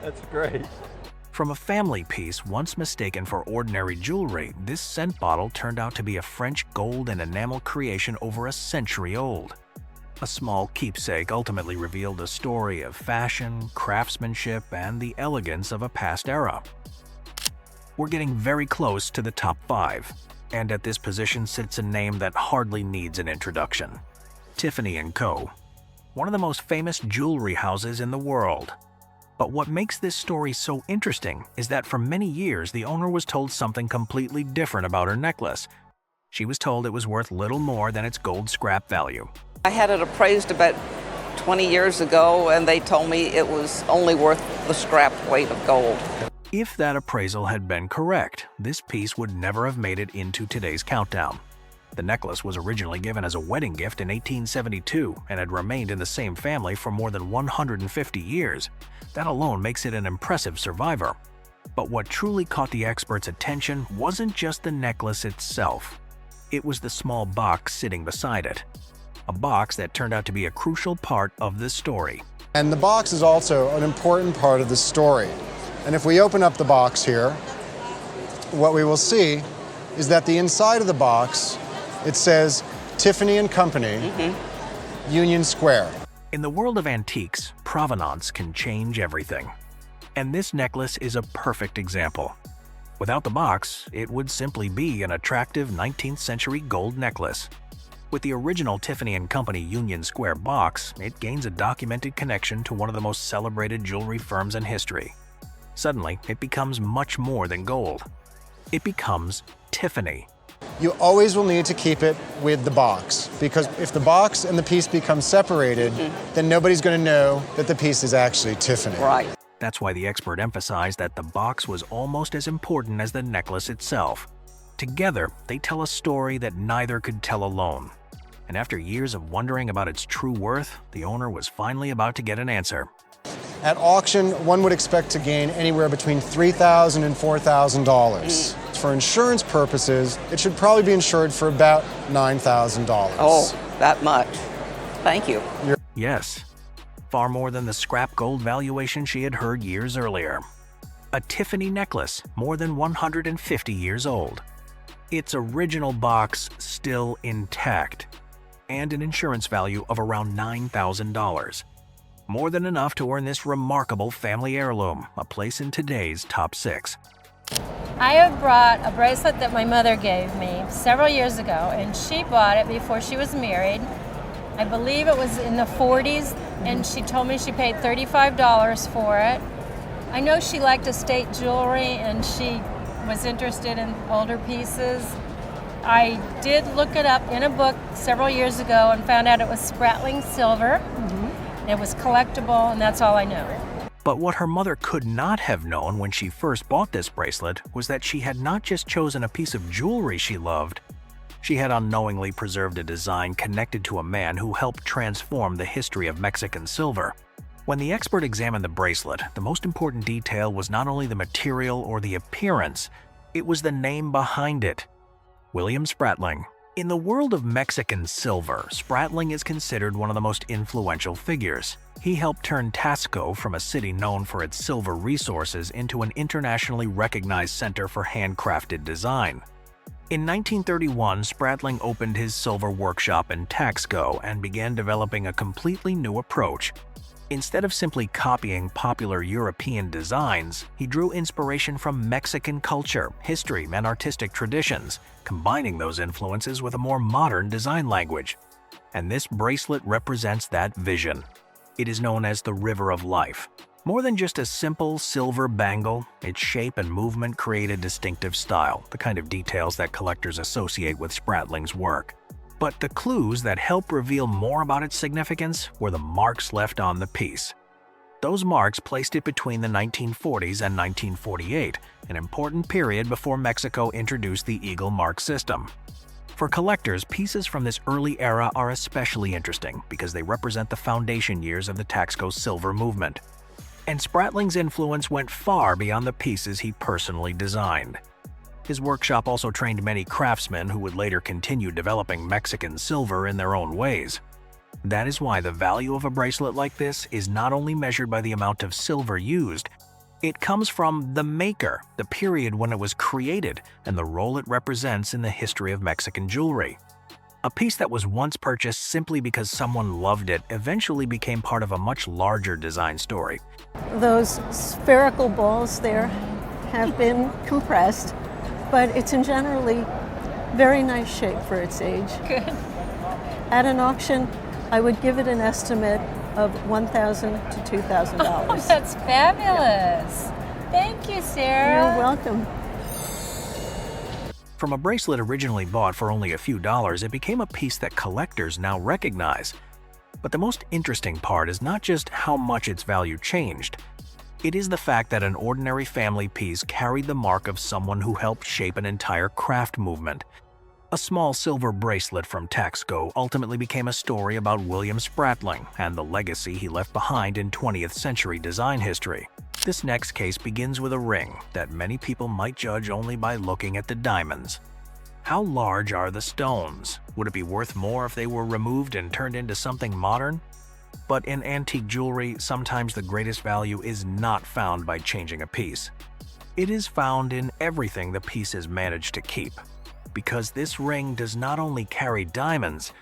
A: that's great.
C: From a family piece once mistaken for ordinary jewelry, this scent bottle turned out to be a French gold and enamel creation over a century old. A small keepsake ultimately revealed a story of fashion, craftsmanship, and the elegance of a past era. We're getting very close to the top 5, and at this position sits a name that hardly needs an introduction. Tiffany & Co., one of the most famous jewelry houses in the world. But what makes this story so interesting is that for many years the owner was told something completely different about her necklace. She was told it was worth little more than its gold scrap value.
F: I had it appraised about 20 years ago, and they told me it was only worth the scrap weight of gold.
C: If that appraisal had been correct, this piece would never have made it into today's countdown. The necklace was originally given as a wedding gift in 1872 and had remained in the same family for more than 150 years. That alone makes it an impressive survivor. But what truly caught the experts' attention wasn't just the necklace itself. It was the small box sitting beside it. A box that turned out to be a crucial part of the story.
G: And the box is also an important part of the story. And if we open up the box here, what we will see is that the inside of the box, it says Tiffany & Company, Union Square.
C: In the world of antiques, provenance can change everything. And this necklace is a perfect example. Without the box, it would simply be an attractive 19th century gold necklace. With the original Tiffany & Company Union Square box, it gains a documented connection to one of the most celebrated jewelry firms in history. Suddenly, it becomes much more than gold. It becomes Tiffany.
G: You always will need to keep it with the box, because if the box and the piece become separated, then nobody's going to know that the piece is actually Tiffany.
F: Right.
C: That's why the expert emphasized that the box was almost as important as the necklace itself. Together, they tell a story that neither could tell alone. And after years of wondering about its true worth, the owner was finally about to get an answer.
G: At auction, one would expect to gain anywhere between $3,000 and $4,000. For insurance purposes, it should probably be insured for about $9,000.
F: Oh, that much. Thank you.
C: Yes, far more than the scrap gold valuation she had heard years earlier. A Tiffany necklace, more than 150 years old. Its original box still intact, and an insurance value of around $9,000. More than enough to earn this remarkable family heirloom a place in today's top 6.
W: I have brought a bracelet that my mother gave me several years ago, and she bought it before she was married. I believe it was in the 40s, and she told me she paid $35 for it. I know she liked estate jewelry, and she was interested in older pieces. I did look it up in a book several years ago and found out it was Spratling silver. It was collectible, and that's all I know.
C: But what her mother could not have known when she first bought this bracelet was that she had not just chosen a piece of jewelry she loved, she had unknowingly preserved a design connected to a man who helped transform the history of Mexican silver. When the expert examined the bracelet, the most important detail was not only the material or the appearance, it was the name behind it. William Spratling. In the world of Mexican silver, Spratling is considered one of the most influential figures. He helped turn Taxco from a city known for its silver resources into an internationally recognized center for handcrafted design. In 1931, Spratling opened his silver workshop in Taxco and began developing a completely new approach. Instead of simply copying popular European designs, he drew inspiration from Mexican culture, history, and artistic traditions, combining those influences with a more modern design language. And this bracelet represents that vision. It is known as the River of Life. More than just a simple silver bangle, its shape and movement create a distinctive style, the kind of details that collectors associate with Spratling's work. But the clues that help reveal more about its significance were the marks left on the piece. Those marks placed it between the 1940s and 1948, an important period before Mexico introduced the eagle mark system. For collectors, pieces from this early era are especially interesting because they represent the foundation years of the Taxco silver movement. And Spratling's influence went far beyond the pieces he personally designed. His workshop also trained many craftsmen who would later continue developing Mexican silver in their own ways. That is why the value of a bracelet like this is not only measured by the amount of silver used, it comes from the maker, the period when it was created, and the role it represents in the history of Mexican jewelry. A piece that was once purchased simply because someone loved it eventually became part of a much larger design story.
O: Those spherical balls there have been compressed, but it's in generally very nice shape for its age.
W: Good.
O: At an auction, I would give it an estimate of $1,000 to $2,000.
W: Oh, that's fabulous. Thank you, Sarah.
O: You're welcome.
C: From a bracelet originally bought for only a few dollars, it became a piece that collectors now recognize. But the most interesting part is not just how much its value changed. It is the fact that an ordinary family piece carried the mark of someone who helped shape an entire craft movement. A small silver bracelet from Taxco ultimately became a story about William Spratling and the legacy he left behind in 20th century design history. This next case begins with a ring that many people might judge only by looking at the diamonds. How large are the stones? Would it be worth more if they were removed and turned into something modern? But in antique jewelry, sometimes the greatest value is not found by changing a piece. It is found in everything the piece has managed to keep. Because this ring does not only carry diamonds,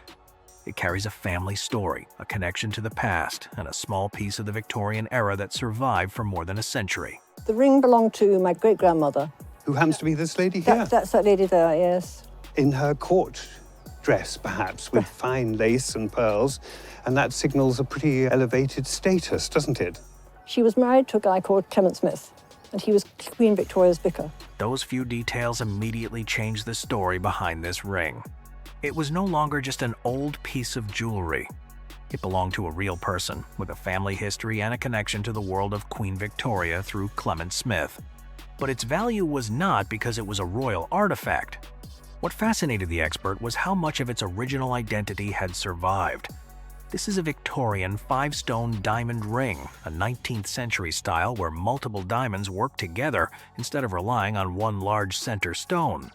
C: it carries a family story, a connection to the past, and a small piece of the Victorian era that survived for more than a century.
O: The ring belonged to my great-grandmother.
E: Who happens to be this lady here?
O: That's that lady there, yes.
E: In her court dress, perhaps, with fine lace and pearls, and that signals a pretty elevated status, doesn't it?
O: She was married to a guy called Clement Smith, and he was Queen Victoria's vicar.
C: Those few details immediately changed the story behind this ring. It was no longer just an old piece of jewelry. It belonged to a real person with a family history and a connection to the world of Queen Victoria through Clement Smith. But its value was not because it was a royal artifact. What fascinated the expert was how much of its original identity had survived. This is a Victorian 5-stone diamond ring, a 19th century style where multiple diamonds work together instead of relying on one large center stone.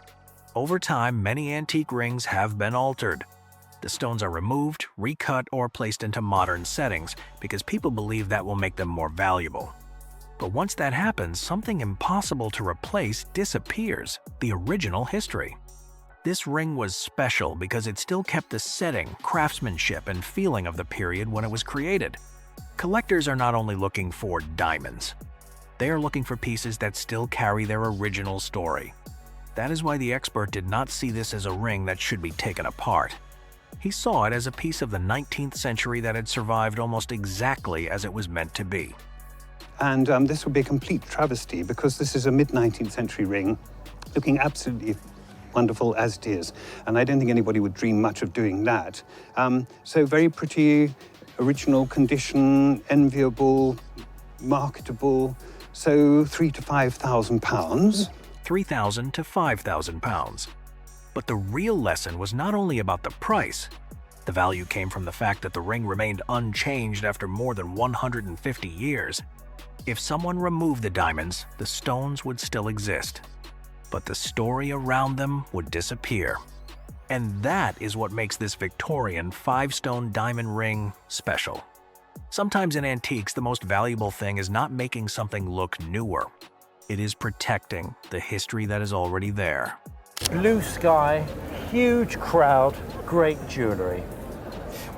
C: Over time, many antique rings have been altered. The stones are removed, recut, or placed into modern settings because people believe that will make them more valuable. But once that happens, something impossible to replace disappears: the original history. This ring was special because it still kept the setting, craftsmanship, and feeling of the period when it was created. Collectors are not only looking for diamonds. They are looking for pieces that still carry their original story. That is why the expert did not see this as a ring that should be taken apart. He saw it as a piece of the 19th century that had survived almost exactly as it was meant to be.
E: And this would be a complete travesty because this is a mid-19th century ring looking absolutely wonderful as it is. And I don't think anybody would dream much of doing that. So very pretty, original condition, enviable, marketable. So £3,000 to £5,000.
C: £3,000 to £5,000. But the real lesson was not only about the price. The value came from the fact that the ring remained unchanged after more than 150 years. If someone removed the diamonds, the stones would still exist. But the story around them would disappear. And that is what makes this Victorian 5-stone diamond ring special. Sometimes in antiques, the most valuable thing is not making something look newer. It is protecting the history that is already there.
B: Blue sky, huge crowd, great jewellery.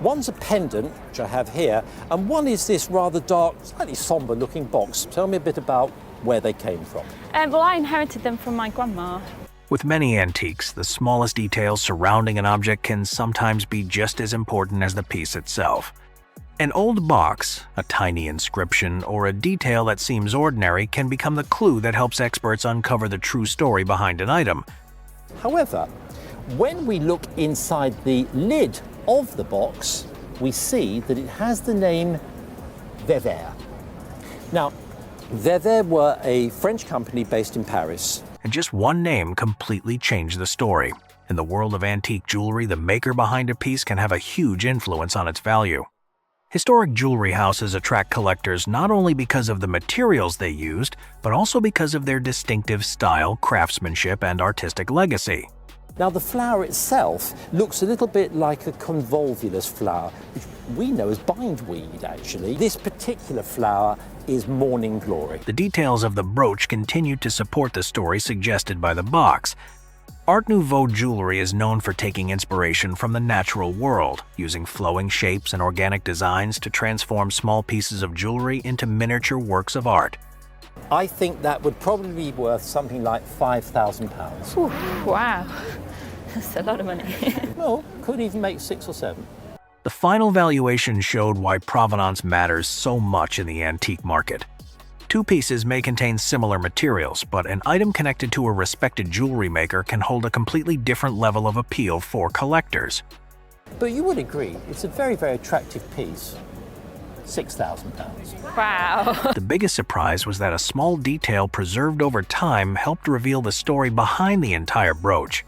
B: One's a pendant, which I have here, and one is this rather dark, slightly sombre looking box. Tell me a bit about where they came from.
H: Well, I inherited them from my grandma.
C: With many antiques, the smallest details surrounding an object can sometimes be just as important as the piece itself. An old box, a tiny inscription, or a detail that seems ordinary can become the clue that helps experts uncover the true story behind an item.
B: However, when we look inside the lid of the box, we see that it has the name VEVER. Now, VEVER were a French company based in Paris.
C: And just one name completely changed the story. In the world of antique jewelry, the maker behind a piece can have a huge influence on its value. Historic jewelry houses attract collectors not only because of the materials they used, but also because of their distinctive style, craftsmanship, and artistic legacy.
B: Now, the flower itself looks a little bit like a convolvulus flower, which we know as bindweed, actually. This particular flower is morning glory.
C: The details of the brooch continue to support the story suggested by the box. Art Nouveau jewelry is known for taking inspiration from the natural world, using flowing shapes and organic designs to transform small pieces of jewelry into miniature works of art.
B: I think that would probably be worth something like £5,000.
H: Wow, that's a lot of money.
B: Well, could even make 6 or 7.
C: The final valuation showed why provenance matters so much in the antique market. Two pieces may contain similar materials, but an item connected to a respected jewelry maker can hold a completely different level of appeal for collectors.
B: But you would agree, it's a very, very attractive piece. £6,000.
H: Wow.
C: The biggest surprise was that a small detail preserved over time helped reveal the story behind the entire brooch.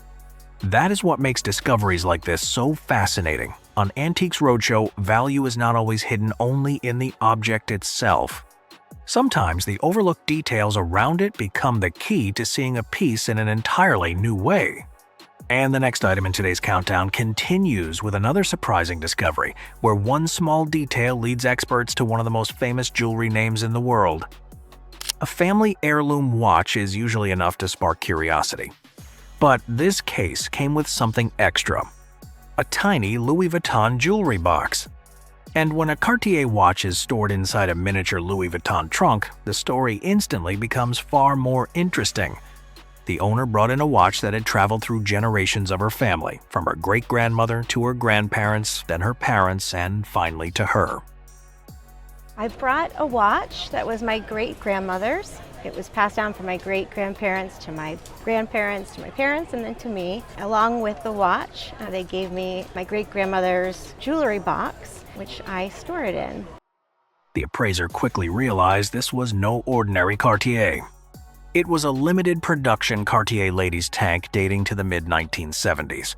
C: That is what makes discoveries like this so fascinating. On Antiques Roadshow, value is not always hidden only in the object itself. Sometimes the overlooked details around it become the key to seeing a piece in an entirely new way. And the next item in today's countdown continues with another surprising discovery, where one small detail leads experts to one of the most famous jewelry names in the world. A family heirloom watch is usually enough to spark curiosity. But this case came with something extra: a tiny Louis Vuitton jewelry box. And when a Cartier watch is stored inside a miniature Louis Vuitton trunk, the story instantly becomes far more interesting. The owner brought in a watch that had traveled through generations of her family, from her great-grandmother to her grandparents, then her parents, and finally to her.
I: I brought a watch that was my great-grandmother's. It was passed down from my great-grandparents to my grandparents to my parents and then to me. Along with the watch, they gave me my great-grandmother's jewelry box, which I store it in.
C: The appraiser quickly realized this was no ordinary Cartier. It was a limited production Cartier ladies' tank dating to the mid-1970s.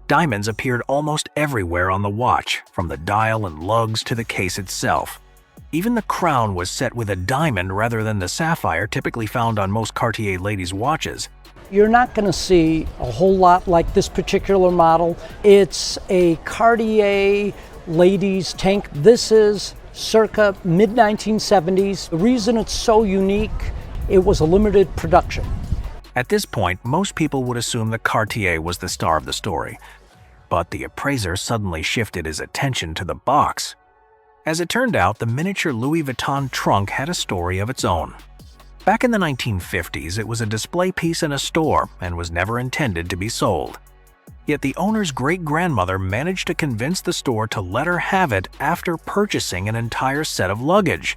C: Diamonds appeared almost everywhere on the watch, from the dial and lugs to the case itself. Even the crown was set with a diamond rather than the sapphire typically found on most Cartier ladies' watches.
J: You're not going to see a whole lot like this particular model. It's a Cartier ladies' tank. This is circa mid-1970s. The reason it's so unique, it was a limited production.
C: At this point, most people would assume that Cartier was the star of the story. But the appraiser suddenly shifted his attention to the box. As it turned out, the miniature Louis Vuitton trunk had a story of its own. Back in the 1950s, it was a display piece in a store and was never intended to be sold. Yet the owner's great-grandmother managed to convince the store to let her have it after purchasing an entire set of luggage.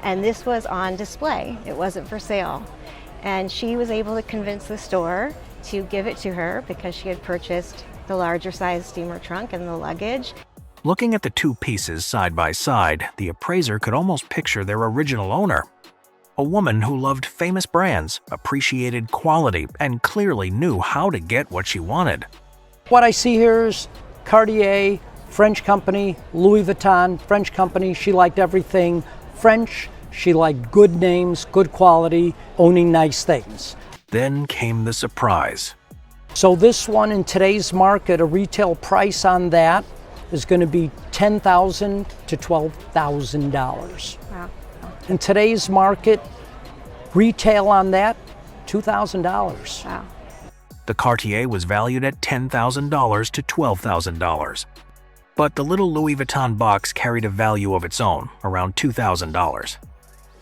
I: And this was on display. It wasn't for sale. And she was able to convince the store to give it to her because she had purchased the larger size steamer trunk and the luggage.
C: Looking at the two pieces side by side, the appraiser could almost picture their original owner. A woman who loved famous brands, appreciated quality, and clearly knew how to get what she wanted.
J: What I see here is Cartier, French company, Louis Vuitton, French company. She liked everything French. She liked good names, good quality, owning nice things.
C: Then came the surprise.
J: So this one in today's market, a retail price on that is going to be $10,000 to $12,000.
I: Wow.
J: In today's market, retail on that, $2,000.
I: Wow.
C: The Cartier was valued at $10,000 to $12,000. But the little Louis Vuitton box carried a value of its own, around $2,000.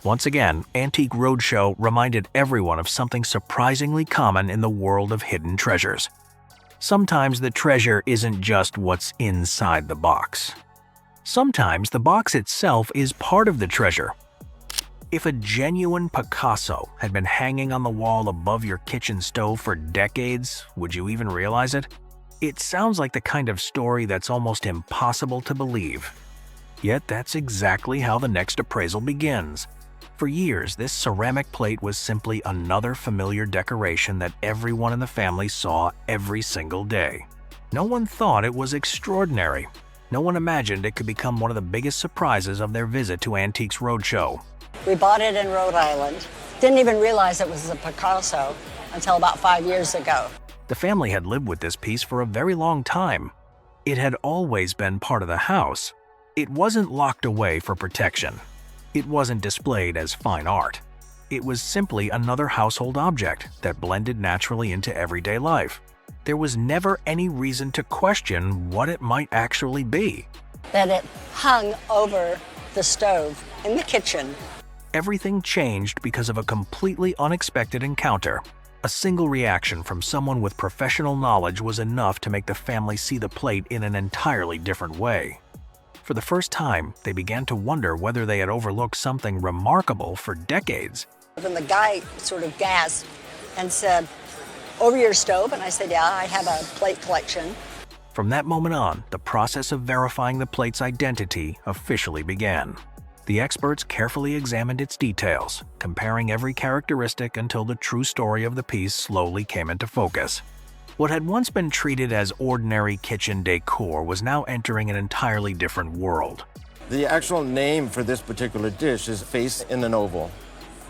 C: Once again, Antique Roadshow reminded everyone of something surprisingly common in the world of hidden treasures. Sometimes the treasure isn't just what's inside the box. Sometimes the box itself is part of the treasure. If a genuine Picasso had been hanging on the wall above your kitchen stove for decades, would you even realize it? It sounds like the kind of story that's almost impossible to believe. Yet that's exactly how the next appraisal begins. For years, this ceramic plate was simply another familiar decoration that everyone in the family saw every single day. No one thought it was extraordinary. No one imagined it could become one of the biggest surprises of their visit to Antiques Roadshow.
L: We bought it in Rhode Island. Didn't even realize it was a Picasso until about 5 years ago.
C: The family had lived with this piece for a very long time. It had always been part of the house. It wasn't locked away for protection. It wasn't displayed as fine art. It was simply another household object that blended naturally into everyday life. There was never any reason to question what it might actually be.
L: That it hung over the stove in the kitchen.
C: Everything changed because of a completely unexpected encounter. A single reaction from someone with professional knowledge was enough to make the family see the plate in an entirely different way. For the first time, they began to wonder whether they had overlooked something remarkable for decades.
L: And the guy sort of gasped and said, "Over your stove?" And I said, "Yeah, I have a plate collection."
C: From that moment on, the process of verifying the plate's identity officially began. The experts carefully examined its details, comparing every characteristic until the true story of the piece slowly came into focus. What had once been treated as ordinary kitchen decor was now entering an entirely different world.
M: The actual name for this particular dish is Face in an Oval.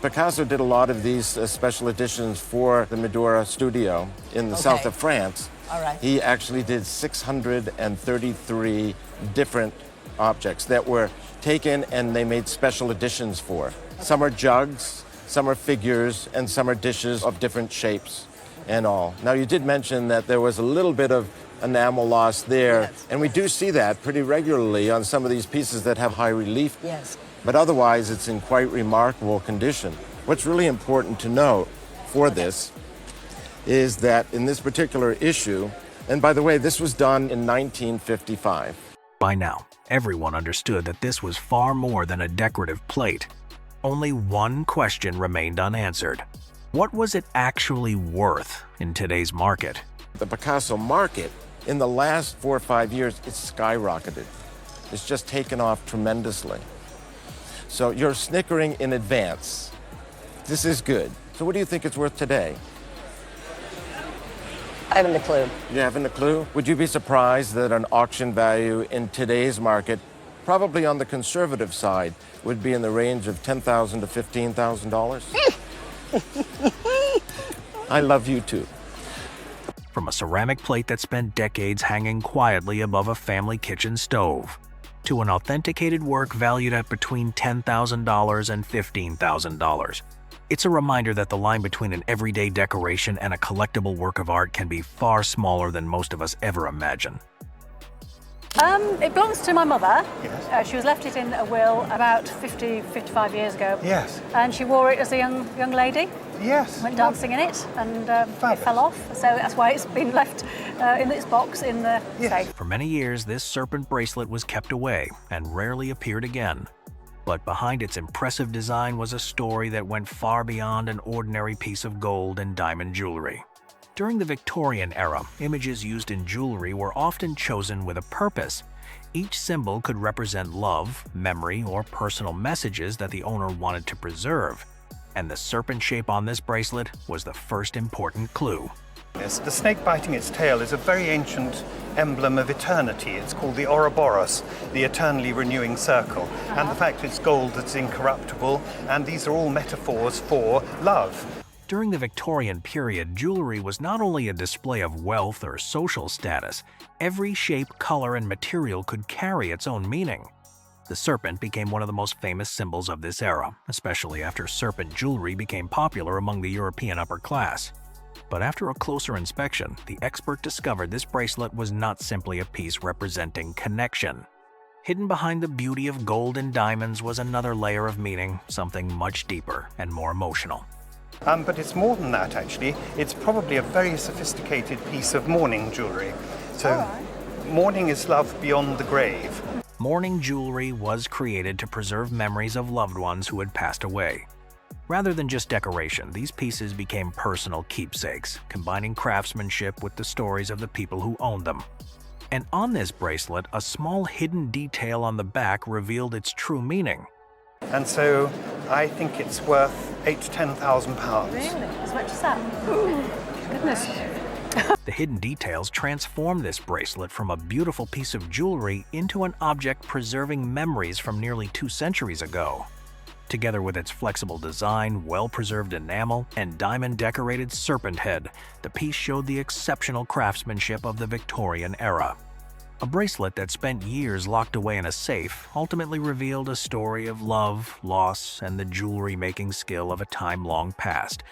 M: Picasso did a lot of these special editions for the MADOURA studio in the south of France.
L: All right.
M: He actually did 633 different objects that were taken and they made special editions for. Some are jugs, some are figures, and some are dishes of different shapes and all. Now, you did mention that there was a little bit of enamel loss there, yes. And we do see that pretty regularly on some of these pieces that have high relief.
L: Yes.
M: But otherwise, it's in quite remarkable condition. What's really important to note for this is that in this particular issue, and by the way, this was done in 1955.
C: By now, everyone understood that this was far more than a decorative plate. Only one question remained unanswered. What was it actually worth in today's market?
M: The Picasso market, in the last 4 or 5 years, it's skyrocketed. It's just taken off tremendously. So you're snickering in advance. This is good. So what do you think it's worth today?
L: I haven't a clue.
M: You haven't a clue? Would you be surprised that an auction value in today's market, probably on the conservative side, would be in the range of $10,000 to $15,000? I love you too.
C: From a ceramic plate that spent decades hanging quietly above a family kitchen stove, to an authenticated work valued at between $10,000 and $15,000. It's a reminder that the line between an everyday decoration and a collectible work of art can be far smaller than most of us ever imagine.
P: It belongs to my mother.
E: Yes.
P: She was left it in a will about 55 years ago.
E: Yes.
P: And she wore it as a young lady.
E: Yes.
P: Went dancing in it, and it fell off. So that's why it's been left in its box in the safe.
C: For many years, this serpent bracelet was kept away and rarely appeared again. But behind its impressive design was a story that went far beyond an ordinary piece of gold and diamond jewelry. During the Victorian era, images used in jewelry were often chosen with a purpose. Each symbol could represent love, memory, or personal messages that the owner wanted to preserve. And the serpent shape on this bracelet was the first important clue.
E: Yes, the snake biting its tail is a very ancient emblem of eternity. It's called the Ouroboros, the eternally renewing circle. And the fact it's gold that's incorruptible, and these are all metaphors for love.
C: During the Victorian period, jewelry was not only a display of wealth or social status. Every shape, color, and material could carry its own meaning. The serpent became one of the most famous symbols of this era, especially after serpent jewelry became popular among the European upper class. But after a closer inspection, the expert discovered this bracelet was not simply a piece representing connection. Hidden behind the beauty of gold and diamonds was another layer of meaning, something much deeper and more emotional.
E: But it's more than that, actually. It's probably a very sophisticated piece of mourning jewelry. So, mourning is love beyond the grave.
C: Mourning jewelry was created to preserve memories of loved ones who had passed away. Rather than just decoration, these pieces became personal keepsakes, combining craftsmanship with the stories of the people who owned them. And on this bracelet, a small hidden detail on the back revealed its true meaning.
E: And so I think it's worth £8,000 to £10,000.
P: Really? As much as that? Ooh, goodness.
C: The hidden details transform this bracelet from a beautiful piece of jewelry into an object preserving memories from nearly 2 centuries ago. Together with its flexible design, well-preserved enamel, and diamond-decorated serpent head, the piece showed the exceptional craftsmanship of the Victorian era. A bracelet that spent years locked away in a safe ultimately revealed a story of love, loss, and the jewelry-making skill of a time long past.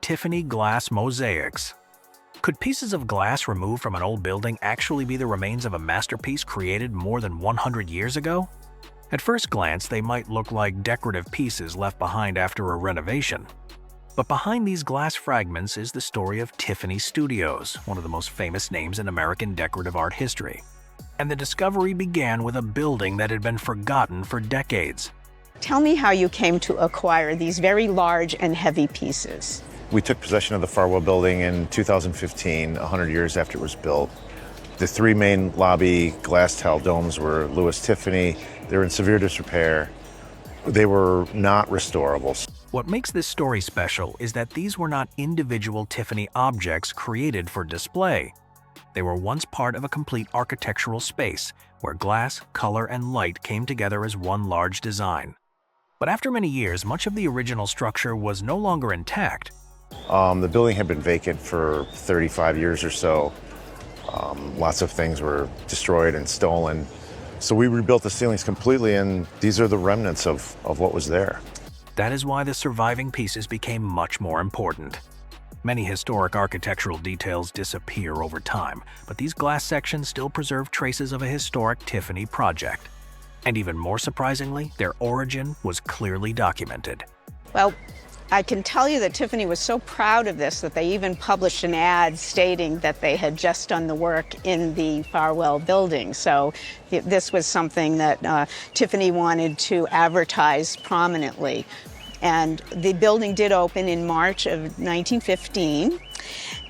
C: Tiffany glass mosaics. Could pieces of glass removed from an old building actually be the remains of a masterpiece created more than 100 years ago? At first glance, they might look like decorative pieces left behind after a renovation. But behind these glass fragments is the story of Tiffany Studios, one of the most famous names in American decorative art history. And the discovery began with a building that had been forgotten for decades.
K: Tell me how you came to acquire these very large and heavy pieces.
Q: We took possession of the Farwell building in 2015, 100 years after it was built. The 3 main lobby glass tile domes were Louis Tiffany. They were in severe disrepair. They were not restorable.
C: What makes this story special is that these were not individual Tiffany objects created for display. They were once part of a complete architectural space where glass, color, and light came together as one large design. But after many years, much of the original structure was no longer intact.
Q: The building had been vacant for 35 years or so. Lots of things were destroyed and stolen. So we rebuilt the ceilings completely, and these are the remnants of what was there.
C: That is why the surviving pieces became much more important. Many historic architectural details disappear over time, but these glass sections still preserve traces of a historic Tiffany project. And even more surprisingly, their origin was clearly documented.
K: Well, I can tell you that Tiffany was so proud of this that they even published an ad stating that they had just done the work in the Farwell building. So this was something that Tiffany wanted to advertise prominently. And the building did open in March of 1915.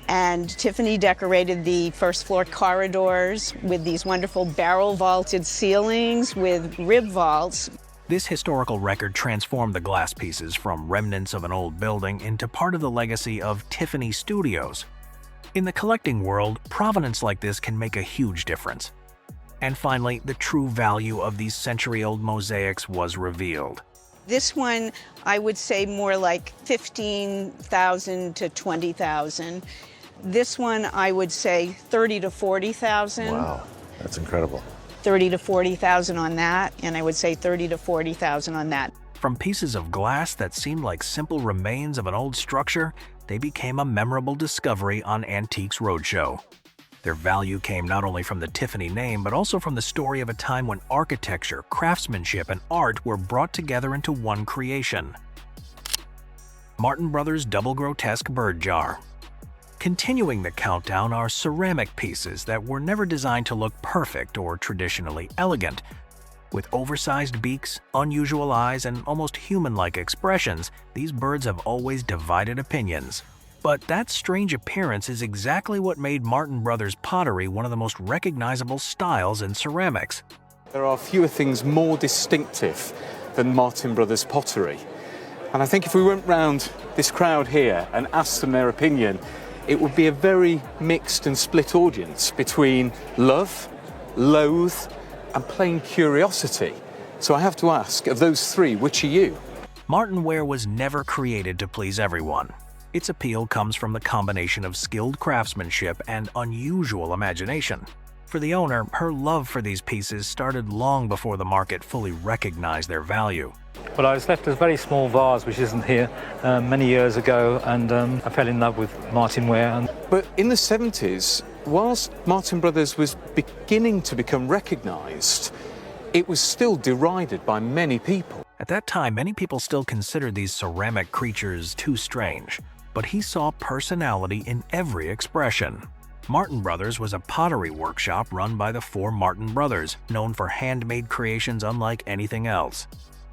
K: And Tiffany decorated the first floor corridors with these wonderful barrel vaulted ceilings with rib vaults.
C: This historical record transformed the glass pieces from remnants of an old building into part of the legacy of Tiffany Studios. In the collecting world, provenance like this can make a huge difference. And finally, the true value of these century-old mosaics was revealed.
K: This one, I would say more like $15,000 to $20,000. This one, I would say $30,000 to $40,000.
Q: Wow, that's incredible.
K: $30,000 to $40,000 on that, and I would say $30,000 to $40,000 on that.
C: From pieces of glass that seemed like simple remains of an old structure, they became a memorable discovery on Antiques Roadshow. Their value came not only from the Tiffany name, but also from the story of a time when architecture, craftsmanship, and art were brought together into one creation. Martin Brothers Double Grotesque Bird Jar. Continuing the countdown are ceramic pieces that were never designed to look perfect or traditionally elegant. With oversized beaks, unusual eyes, and almost human-like expressions, these birds have always divided opinions. But that strange appearance is exactly what made Martin Brothers pottery one of the most recognizable styles in ceramics.
R: There are fewer things more distinctive than Martin Brothers pottery. And I think if we went round this crowd here and asked them their opinion, it would be a very mixed and split audience between love, loathe, and plain curiosity. So I have to ask, of those 3, which are you?
C: Martin ware was never created to please everyone. Its appeal comes from the combination of skilled craftsmanship and unusual imagination. For the owner, her love for these pieces started long before the market fully recognized their value.
X: Well, I was left a very small vase, which isn't here, many years ago, and I fell in love with Martin ware.
R: But in the 70s, whilst Martin Brothers was beginning to become recognised, it was still derided by many people.
C: At that time, many people still considered these ceramic creatures too strange, but he saw personality in every expression. Martin Brothers was a pottery workshop run by the 4 Martin brothers, known for handmade creations unlike anything else.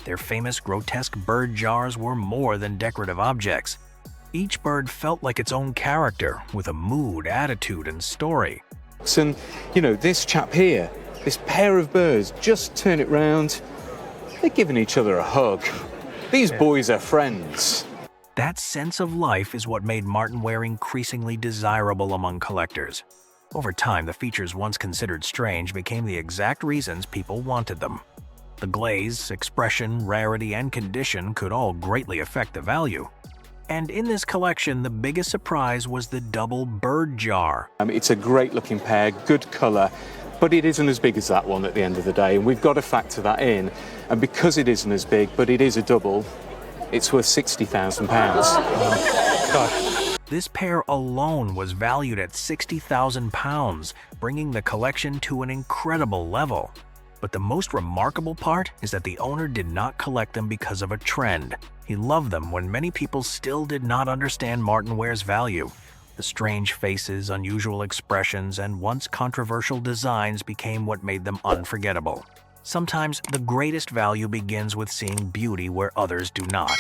C: Their famous grotesque bird jars were more than decorative objects. Each bird felt like its own character, with a mood, attitude, and story.
R: And, you know, this chap here, this pair of birds, just turn it round, they're giving each other a hug. These boys are friends.
C: That sense of life is what made Martin ware increasingly desirable among collectors. Over time, the features once considered strange became the exact reasons people wanted them. The glaze, expression, rarity, and condition could all greatly affect the value. And in this collection, the biggest surprise was the double bird jar.
R: It's a great looking pair, good colour, but it isn't as big as that one at the end of the day, and we've got to factor that in. And because it isn't as big, but it is a double, it's worth £60,000.
C: Gosh. This pair alone was valued at £60,000, bringing the collection to an incredible level. But the most remarkable part is that the owner did not collect them because of a trend. He loved them when many people still did not understand Martin ware's value. The strange faces, unusual expressions, and once controversial designs became what made them unforgettable. Sometimes the greatest value begins with seeing beauty where others do not.